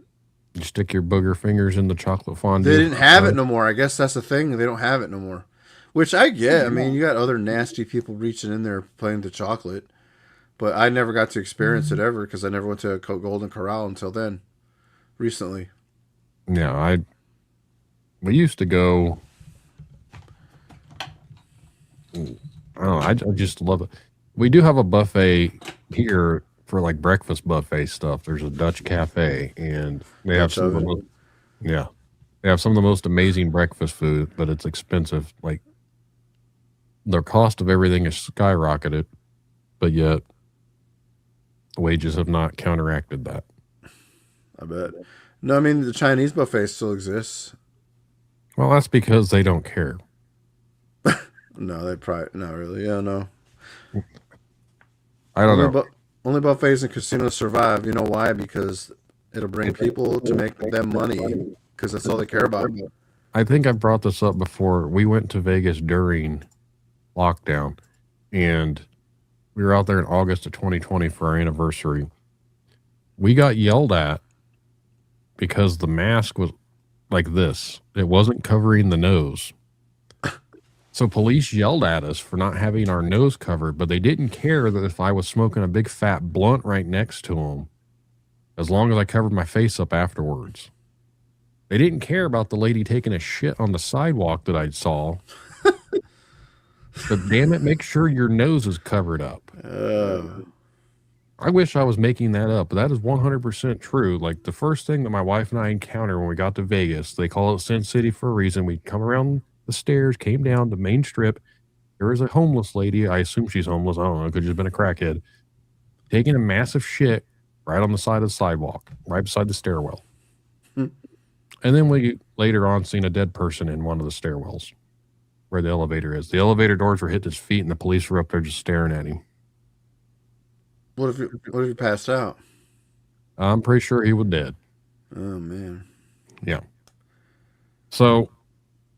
Speaker 1: You stick your booger fingers in the chocolate fondue.
Speaker 2: they didn't have it no more. I guess that's the thing. They don't have it no more. Which I get. I mean, you got other nasty people reaching in there playing the chocolate, but I never got to experience it ever because I never went to a Golden Corral until then. Recently.
Speaker 1: Yeah, we used to go. I don't know. I just love it. We do have a buffet here for like breakfast buffet stuff. There's a Dutch cafe, and they have some of the most, yeah, they have some of the most amazing breakfast food, but it's expensive. Like the cost of everything is skyrocketed, but yet wages have not counteracted that.
Speaker 2: I bet. No, I mean the Chinese buffet still exists.
Speaker 1: Well, that's because they don't care.
Speaker 2: No, they probably not really. Yeah, no.
Speaker 1: I don't know.
Speaker 2: Only buffets and casinos survive. You know why? Because it'll bring people to make them money. Because that's all they care about.
Speaker 1: I think I brought this up before. We went to Vegas during lockdown, and we were out there in August of 2020 for our anniversary. We got yelled at because the mask was like this. It wasn't covering the nose. So police yelled at us for not having our nose covered, but they didn't care that if I was smoking a big fat blunt right next to them, as long as I covered my face up afterwards. They didn't care about the lady taking a shit on the sidewalk that I saw. But damn it, make sure your nose is covered up. I wish I was making that up, but that is 100% true. Like the first thing that my wife and I encountered when we got to Vegas, they call it Sin City for a reason. We come around the stairs, came down the main strip. There was a homeless lady. I assume she's homeless. I don't know. Could have just been a crackhead. Taking a massive shit right on the side of the sidewalk, right beside the stairwell. And then we later on seen a dead person in one of the stairwells where the elevator is. The elevator doors were hitting his feet and the police were up there just staring at him.
Speaker 2: What if you passed out?
Speaker 1: I'm pretty sure he was dead.
Speaker 2: Oh, man.
Speaker 1: Yeah. So,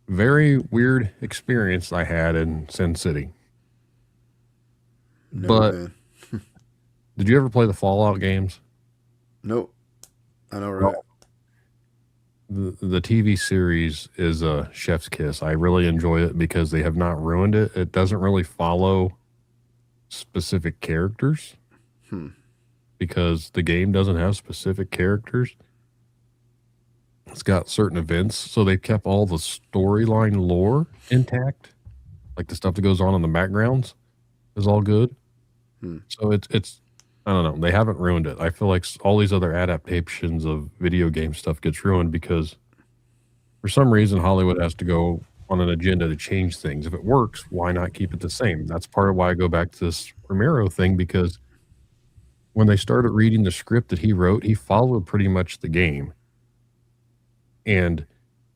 Speaker 1: very weird experience I had in Sin City.
Speaker 2: No,
Speaker 1: but
Speaker 2: man.
Speaker 1: Did you ever play the Fallout games?
Speaker 2: Nope. I know, right?
Speaker 1: The TV series is a chef's kiss. I really enjoy it because they have not ruined it. It doesn't really follow specific characters because the game doesn't have specific characters. It's got certain events, so they've kept all the storyline lore intact. Like the stuff that goes on in the backgrounds is all good. So it's I don't know. They haven't ruined it. I feel like all these other adaptations of video game stuff gets ruined because for some reason Hollywood has to go on an agenda to change things. If it works, why not keep it the same? That's part of why I go back to this Romero thing, because when they started reading the script that he wrote, he followed pretty much the game. And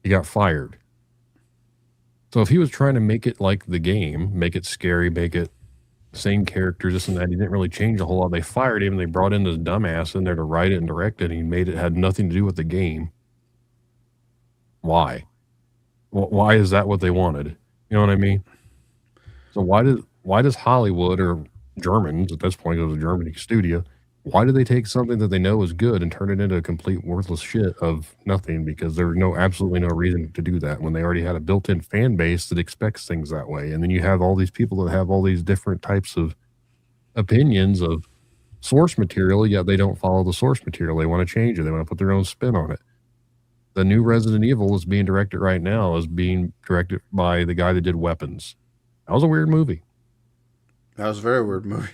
Speaker 1: he got fired. So if he was trying to make it like the game, make it scary, make it same characters, this and that, he didn't really change a whole lot. They fired him and they brought in this dumbass in there to write it and direct it, and he made it had nothing to do with the game. Why? Why is that what they wanted? You know what I mean? So why does Hollywood, or Germans at this point, it was a German studio, why do they take something that they know is good and turn it into a complete worthless shit of nothing? Because there's absolutely no reason to do that when they already had a built-in fan base that expects things that way. And then you have all these people that have all these different types of opinions of source material, yet they don't follow the source material. They want to change it. They want to put their own spin on it. The new Resident Evil is being directed right now, is being directed by the guy that did Weapons. That was a weird movie.
Speaker 2: That was a very weird movie.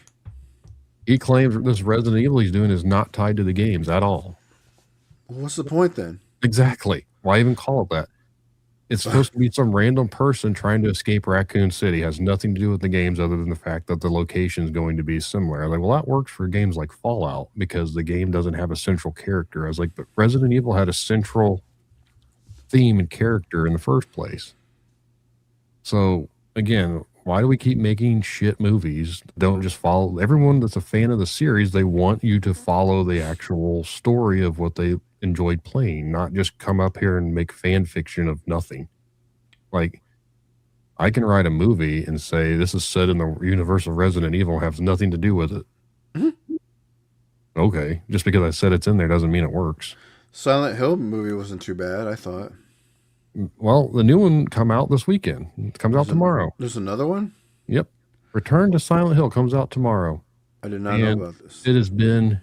Speaker 1: He claims this Resident Evil he's doing is not tied to the games at all.
Speaker 2: Well, what's the point then?
Speaker 1: Exactly. Why even call it that? It's supposed to be some random person trying to escape Raccoon City. It has nothing to do with the games other than the fact that the location is going to be similar. Like, well, that works for games like Fallout because the game doesn't have a central character. I was like, but Resident Evil had a central theme and character in the first place. So again, why do we keep making shit movies? Don't just follow everyone that's a fan of the series. They want you to follow the actual story of what they enjoyed playing, not just come up here and make fan fiction of nothing. Like, I can write a movie and say this is set in the universe of Resident Evil, has nothing to do with it. Mm-hmm. Okay, just because I said it's in there doesn't mean it works.
Speaker 2: Silent Hill movie wasn't too bad, I thought.
Speaker 1: Well, the new one come out this weekend. It comes out tomorrow.
Speaker 2: There's another one?
Speaker 1: Yep. Return to Silent Hill comes out tomorrow.
Speaker 2: I did not know about this.
Speaker 1: It has been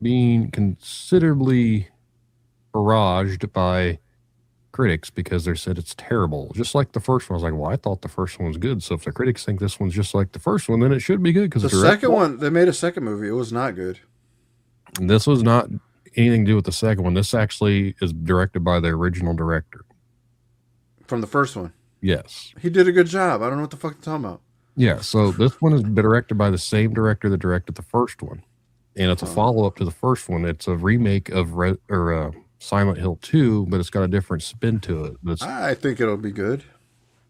Speaker 1: being considerably barraged by critics because they said it's terrible. Just like the first one. I was like, well, I thought the first one was good. So if the critics think this one's just like the first one, then it should be good. Because
Speaker 2: the second one, they made a second movie. It was not good.
Speaker 1: This was not anything to do with the second one. This actually is directed by the original director.
Speaker 2: From the first one?
Speaker 1: Yes.
Speaker 2: He did a good job. I don't know what the fuck you're talking about.
Speaker 1: Yeah, so this one is directed by the same director that directed the first one. And it's a follow-up to the first one. It's a remake of Silent Hill 2, but it's got a different spin to it.
Speaker 2: I think it'll be good.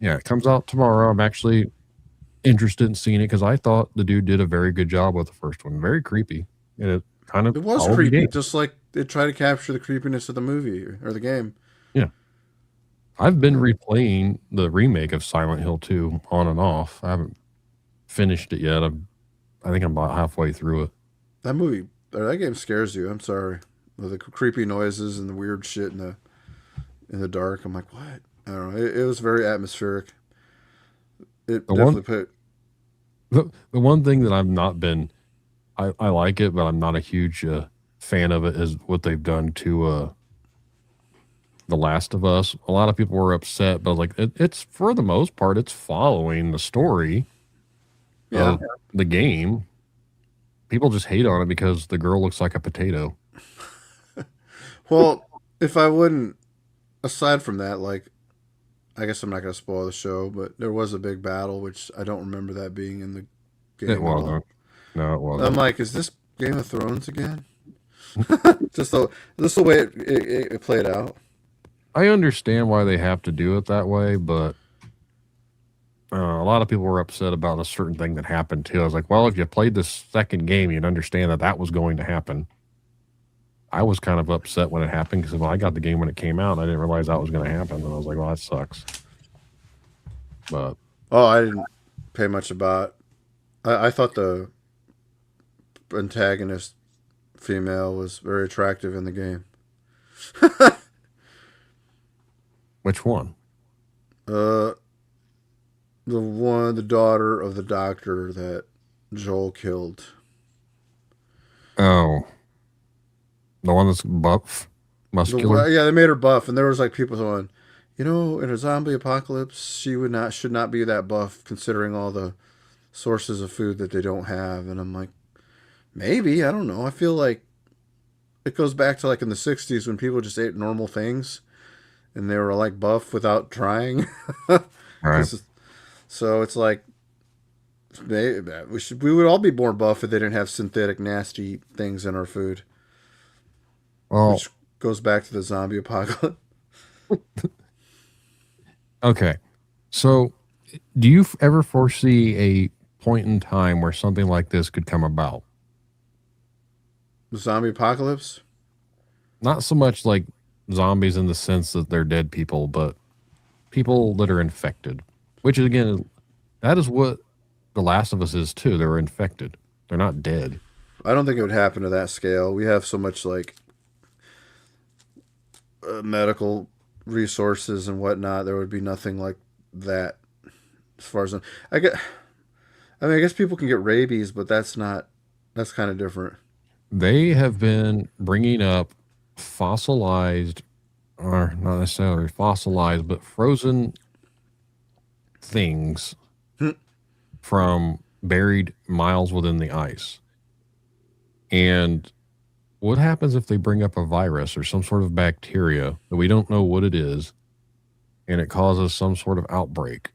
Speaker 1: Yeah, it comes out tomorrow. I'm actually interested in seeing it because I thought the dude did a very good job with the first one. Very creepy. And it
Speaker 2: was creepy, just like they try to capture the creepiness of the movie or the game.
Speaker 1: Yeah. I've been replaying the remake of Silent Hill 2 on and off. I haven't finished it yet. I think I'm about halfway through it.
Speaker 2: That game scares you. I'm sorry. With the creepy noises and the weird shit in the dark. I'm like, what? I don't know. It was very atmospheric. The
Speaker 1: one thing that I've not been, I like it, but I'm not a huge fan of it, is what they've done to The Last of Us. A lot of people were upset, but like it's for the most part, it's following the story of the game. People just hate on it because the girl looks like a potato.
Speaker 2: Well, if I wouldn't, aside from that, like, I guess I'm not going to spoil the show, but there was a big battle, which I don't remember that being in the game.
Speaker 1: It wasn't. No, it wasn't.
Speaker 2: I'm like, is this Game of Thrones again? Just the way it played out.
Speaker 1: I understand why they have to do it that way, but a lot of people were upset about a certain thing that happened too. I was like, well, if you played the second game, you'd understand that was going to happen. I was kind of upset when it happened because I got the game when it came out. And I didn't realize that was going to happen. And I was like, well, that sucks. But
Speaker 2: I didn't pay much about. I thought the antagonist female was very attractive in the game.
Speaker 1: Which one?
Speaker 2: The daughter of the doctor that Joel killed.
Speaker 1: Oh. The one that's buff? Muscular?
Speaker 2: Yeah, they made her buff, and there was like people going, in a zombie apocalypse, she should not be that buff considering all the sources of food that they don't have. And I'm like, maybe, I don't know. I feel like it goes back to like in the 60s when people just ate normal things and they were like buff without trying.
Speaker 1: Right.
Speaker 2: So it's like we would all be more buff if they didn't have synthetic nasty things in our food.
Speaker 1: Well,
Speaker 2: which goes back to the zombie apocalypse.
Speaker 1: Okay. So do you ever foresee a point in time where something like this could come about?
Speaker 2: The zombie apocalypse?
Speaker 1: Not so much like zombies in the sense that they're dead people, but people that are infected. Which, again, that is what The Last of Us is, too. They're infected. They're not dead.
Speaker 2: I don't think it would happen to that scale. We have so much, like, medical resources and whatnot. There would be nothing like that as far as... I guess people can get rabies, but that's kind of different.
Speaker 1: They have been bringing up fossilized, or not necessarily fossilized, but frozen things from buried miles within the ice. And what happens if they bring up a virus or some sort of bacteria that we don't know what it is, and it causes some sort of outbreak.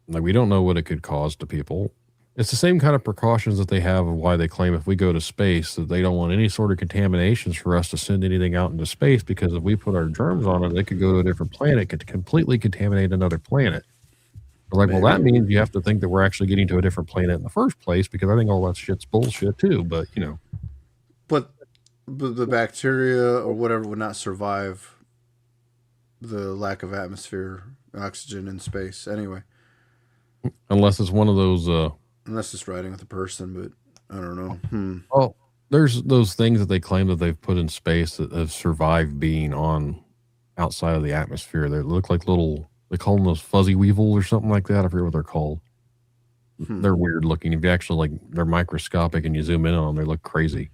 Speaker 1: Like, we don't know what it could cause to people. It's the same kind of precautions that they have of why they claim if we go to space that they don't want any sort of contaminations for us to send anything out into space, because if we put our germs on it, they could go to a different planet, could completely contaminate another planet. They're like, well, that means you have to think that we're actually getting to a different planet in the first place, because I think all that shit's bullshit too. But, you know.
Speaker 2: But the bacteria or whatever would not survive the lack of atmosphere, oxygen in space anyway.
Speaker 1: Unless it's one of those...
Speaker 2: unless it's riding with a person, but I don't know.
Speaker 1: Oh, there's those things that they claim that they've put in space that have survived being on outside of the atmosphere. They look like little... They call them those fuzzy weevils or something like that. I forget what they're called. They're weird looking. If you actually they're microscopic and you zoom in on them, they look crazy,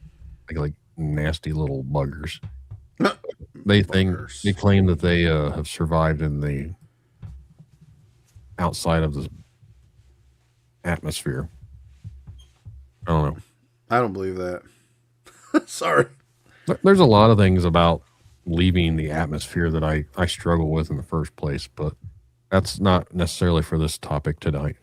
Speaker 1: like nasty little buggers. They claim that they have survived in the outside of the atmosphere. I don't know.
Speaker 2: I don't believe that. Sorry.
Speaker 1: There's a lot of things about leaving the atmosphere that I struggle with in the first place, but that's not necessarily for this topic tonight.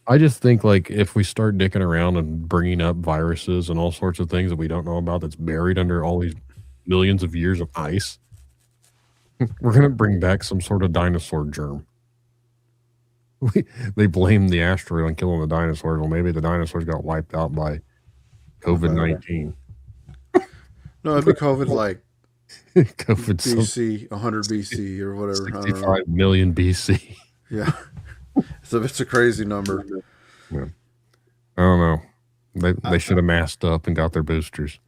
Speaker 1: I just think if we start dicking around and bringing up viruses and all sorts of things that we don't know about that's buried under all these millions of years of ice, we're going to bring back some sort of dinosaur germ. They blame the asteroid on killing the dinosaurs. Well, maybe the dinosaurs got wiped out by COVID-19.
Speaker 2: No, it'd be COVID
Speaker 1: COVID
Speaker 2: BC, 100 BC or whatever.
Speaker 1: 65 million BC.
Speaker 2: Yeah. It's a crazy number.
Speaker 1: Yeah. I don't know. They should have masked up and got their boosters.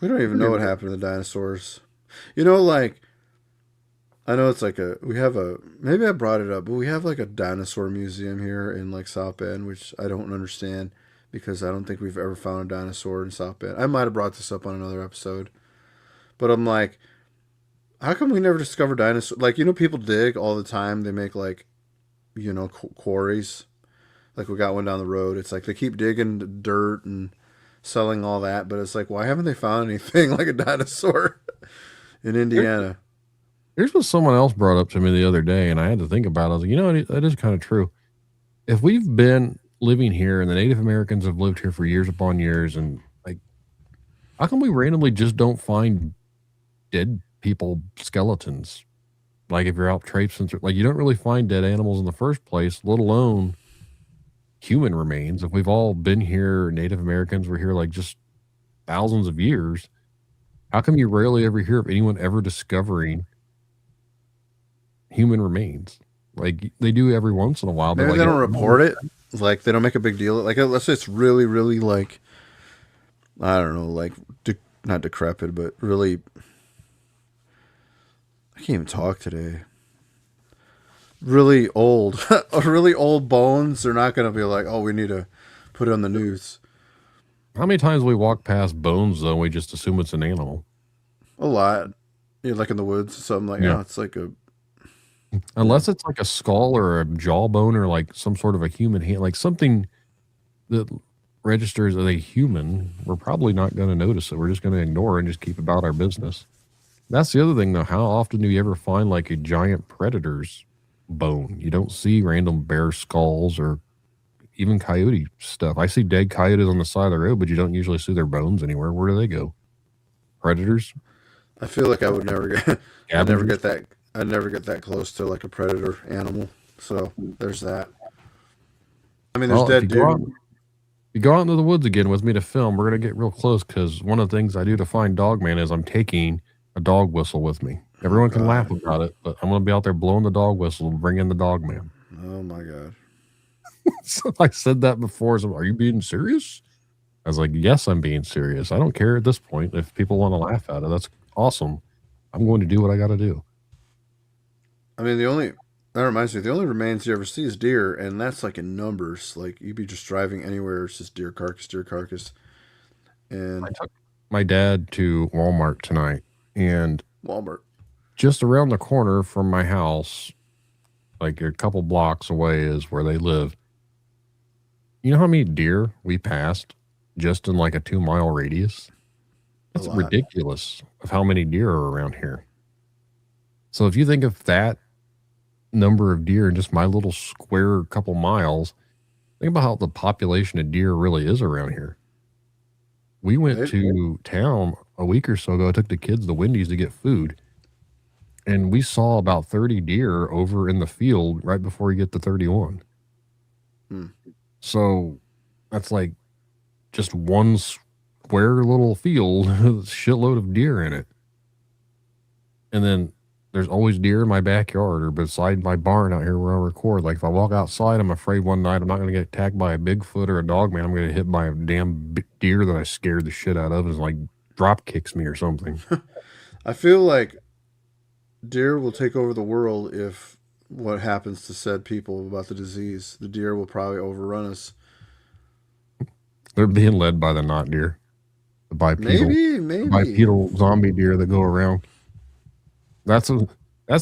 Speaker 2: We don't even know what happened to the dinosaurs. You know, I know it's maybe I brought it up, but we have a dinosaur museum here in South Bend, which I don't understand because I don't think we've ever found a dinosaur in South Bend. I might have brought this up on another episode, but I'm like, how come we never discovered dinosaurs? People dig all the time. They make quarries. We got one down the road. It's they keep digging dirt and selling all that, but it's why haven't they found anything like a dinosaur in Indiana?
Speaker 1: Here's what someone else brought up to me the other day, and I had to think about it. I was like, that is kind of true. If we've been living here and the Native Americans have lived here for years upon years, and how come we randomly just don't find dead people skeletons? If you're out traipsing through, you don't really find dead animals in the first place, let alone human remains. If we've all been here, Native Americans were here just thousands of years, how come you rarely ever hear of anyone ever discovering human remains? They do every once in a while.
Speaker 2: Maybe they don't report it. They don't make a big deal. Let's say it's really, really I don't know, not decrepit, but really, I can't even talk today. Really old, really old bones. They're not going to be oh, we need to put it on the news.
Speaker 1: How many times we walk past bones though, and we just assume it's an animal?
Speaker 2: A lot. Yeah, in the woods, something it's
Speaker 1: unless it's a skull or a jawbone or some sort of a human hand, something that registers as a human, we're probably not going to notice it. We're just going to ignore it and just keep about our business. That's the other thing, though. How often do you ever find a giant predator's bone? You don't see random bear skulls or even coyote stuff. I see dead coyotes on the side of the road, but you don't usually see their bones anywhere. Where do they go? Predators?
Speaker 2: I feel I would never get. I'd never get that close to a predator animal. So there's that. I mean, there's dead deer.
Speaker 1: You go out into the woods again with me to film, we're going to get real close, because one of the things I do to find Dogman is I'm taking a dog whistle with me. Everyone can laugh about it, but I'm going to be out there blowing the dog whistle and bring in the Dogman.
Speaker 2: Oh, my God.
Speaker 1: So I said that before. So, are you being serious? I was like, yes, I'm being serious. I don't care at this point. If people want to laugh at it, that's awesome. I'm going to do what I got to do.
Speaker 2: I mean, that reminds me, the only remains you ever see is deer, and that's in numbers. You'd be just driving anywhere, it's just deer carcass. And
Speaker 1: I took my dad to Walmart tonight, and
Speaker 2: Walmart,
Speaker 1: just around the corner from my house, a couple blocks away, is where they live. You know how many deer we passed just in a 2-mile radius? That's ridiculous of how many deer are around here. So if you think of that number of deer in just my little square couple miles, think about how the population of deer really is around here. We went to town a week or so ago. I took the kids to Wendy's to get food, and we saw about 30 deer over in the field right before you get to 31. So that's like just one square little field with a shitload of deer in it. And then there's always deer in my backyard or beside my barn out here where I record. Like if I walk outside, I'm afraid one night I'm not going to get attacked by a Bigfoot or a dog man. I'm going to get hit by a damn deer that I scared the shit out of and like drop kicks me or something.
Speaker 2: I feel like deer will take over the world if what happens to said people about the disease. The deer will probably overrun us.
Speaker 1: They're being led by the not deer. The bipedal,
Speaker 2: maybe.
Speaker 1: Bipedal zombie deer that go around. That's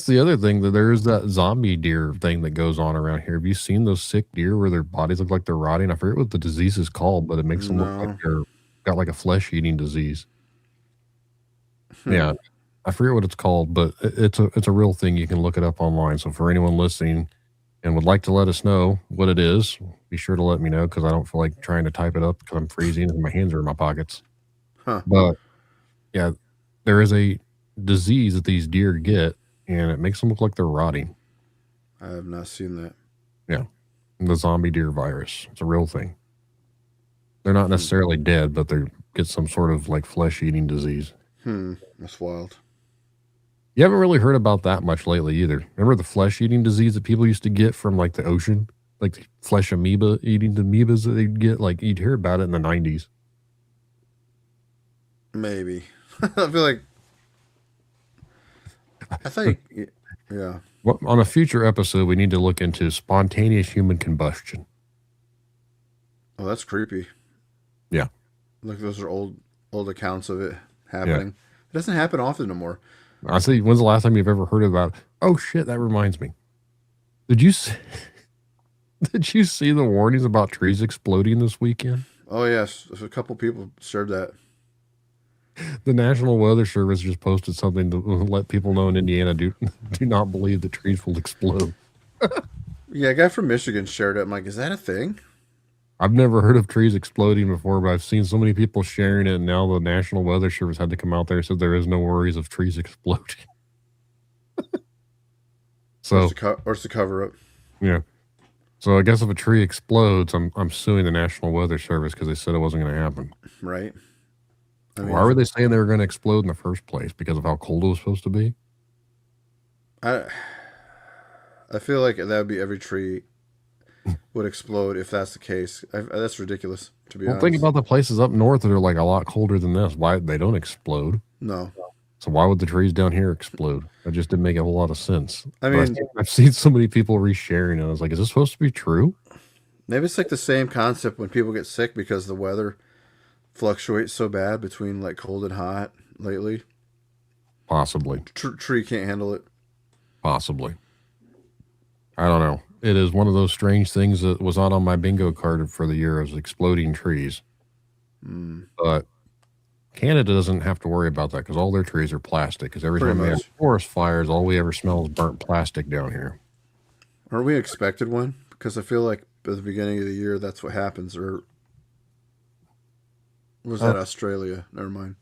Speaker 1: the other thing, that there is that zombie deer thing that goes on around here. Have you seen those sick deer where their bodies look like they're rotting? I forget what the disease is called, but it makes them look like they're got like a flesh-eating disease. Yeah, I forget what it's called, but it's a real thing. You can look it up online. So for anyone listening and would like to let us know what it is, be sure to let me know, because I don't feel like trying to type it up because I'm freezing and my hands are in my pockets. But yeah, there is a disease that these deer get, and it makes them look like they're rotting.
Speaker 2: I have not seen that.
Speaker 1: Yeah, the zombie deer virus. It's a real thing. They're not necessarily dead, but they get some sort of like flesh-eating disease.
Speaker 2: That's wild.
Speaker 1: You haven't really heard about that much lately either. Remember the flesh-eating disease that people used to get from like the ocean? Like the flesh amoeba, eating the amoebas that they'd get? Like you'd hear about it in the 90s.
Speaker 2: Maybe. I feel like... I think... Yeah.
Speaker 1: Well, on a future episode, we need to look into spontaneous human combustion.
Speaker 2: Oh, that's creepy.
Speaker 1: Yeah.
Speaker 2: Look, those are old accounts of it happening. Yeah. It doesn't happen often anymore.
Speaker 1: I see. When's the last time you've ever heard about it? Oh shit, that reminds me. Did you see the warnings about trees exploding this weekend?
Speaker 2: Oh yes, a couple people shared that.
Speaker 1: The National Weather Service just posted something to let people know in Indiana do not believe that trees will explode.
Speaker 2: Yeah, a guy from Michigan shared it. I'm like, is that a thing?
Speaker 1: I've never heard of trees exploding before, but I've seen so many people sharing it, and now the National Weather Service had to come out there and said there is no worries of trees exploding. So,
Speaker 2: or it's a cover-up.
Speaker 1: Yeah. So I guess if a tree explodes, I'm suing the National Weather Service because they said it wasn't going to happen.
Speaker 2: Right. I mean,
Speaker 1: why were they saying they were going to explode in the first place? Because of how cold it was supposed to be?
Speaker 2: I feel like that would be every tree would explode if that's the case. That's ridiculous, to be honest.
Speaker 1: Think about the places up north that are like a lot colder than this. Why they don't explode?
Speaker 2: No.
Speaker 1: So why would the trees down here explode? That just didn't make a whole lot of sense.
Speaker 2: I mean,
Speaker 1: I've seen so many people resharing it. I was like, is this supposed to be true?
Speaker 2: Maybe it's like the same concept when people get sick because the weather fluctuates so bad between like cold and hot lately.
Speaker 1: Possibly.
Speaker 2: Tree can't handle it.
Speaker 1: Possibly. I don't know. It is one of those strange things that was not on my bingo card for the year, as exploding trees. But Canada doesn't have to worry about that because all their trees are plastic. Because every time they have forest fires, all we ever smell is burnt plastic down here.
Speaker 2: Aren't we expected one? Because I feel like at the beginning of the year, that's what happens. Or was that Australia? Never mind.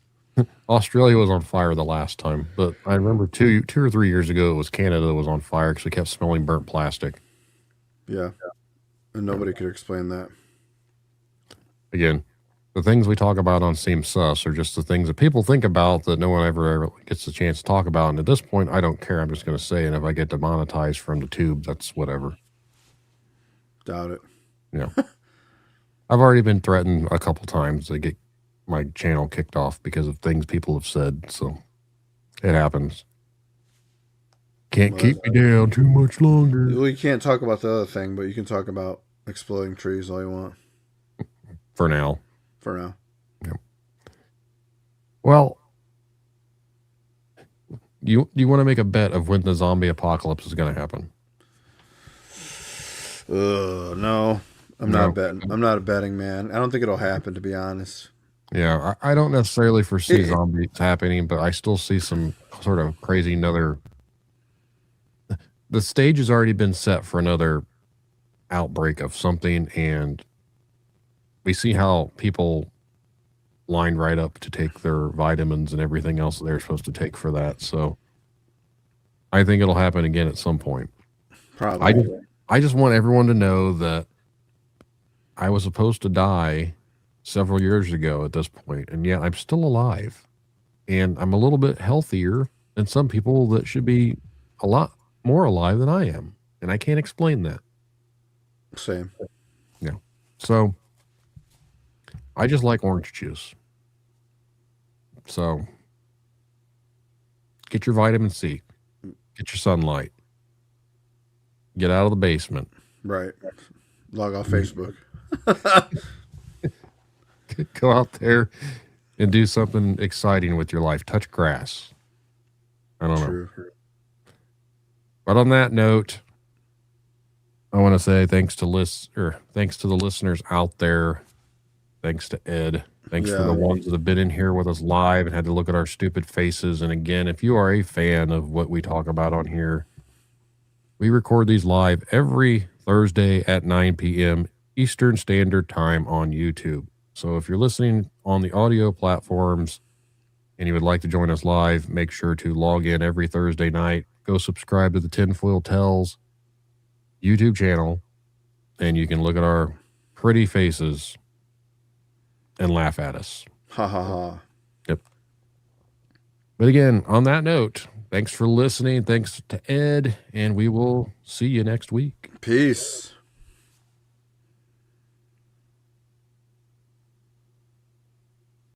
Speaker 1: Australia was on fire the last time, but I remember two or 3 years ago it was Canada that was on fire because we kept smelling burnt plastic.
Speaker 2: Yeah, and nobody could explain that.
Speaker 1: Again, the things we talk about on Seem Sus are just the things that people think about that no one ever gets the chance to talk about. And at this point, I don't care. I'm just going to say, and if I get demonetized from the tube, that's whatever.
Speaker 2: Doubt it.
Speaker 1: Yeah. I've already been threatened a couple times to get my channel kicked off because of things people have said. So it happens. Can't keep me down too much longer.
Speaker 2: Well, you can't talk about the other thing, but you can talk about exploding trees all you want.
Speaker 1: For now.
Speaker 2: For now.
Speaker 1: Yep. Well, you want to make a bet of when the zombie apocalypse is going to happen?
Speaker 2: No. I'm not betting. I'm not a betting man. I don't think it'll happen, to be honest.
Speaker 1: Yeah, I don't necessarily foresee zombies happening, but I still see some sort of crazy another the stage has already been set for another outbreak of something, and we see how people line right up to take their vitamins and everything else they're supposed to take for that. So I think it'll happen again at some point.
Speaker 2: Probably.
Speaker 1: I just want everyone to know that I was supposed to die several years ago at this point, and yet I'm still alive. And I'm a little bit healthier than some people that should be a lot more alive than I am. And I can't explain that.
Speaker 2: Same.
Speaker 1: Yeah. So I just like orange juice. So get your vitamin C. Get your sunlight. Get out of the basement.
Speaker 2: Right. Log off Facebook.
Speaker 1: Go out there and do something exciting with your life. Touch grass. I don't know. But on that note, I want to say thanks to the listeners out there. Thanks to Ed. Thanks for the ones that have been in here with us live and had to look at our stupid faces. And again, if you are a fan of what we talk about on here, we record these live every Thursday at 9 p.m. Eastern Standard Time on YouTube. So if you're listening on the audio platforms and you would like to join us live, make sure to log in every Thursday night. Go subscribe to the Tinfoil Tells YouTube channel, and you can look at our pretty faces and laugh at us.
Speaker 2: Ha ha ha.
Speaker 1: Yep. But again, on that note, thanks for listening. Thanks to Ed, and we will see you next week.
Speaker 2: Peace.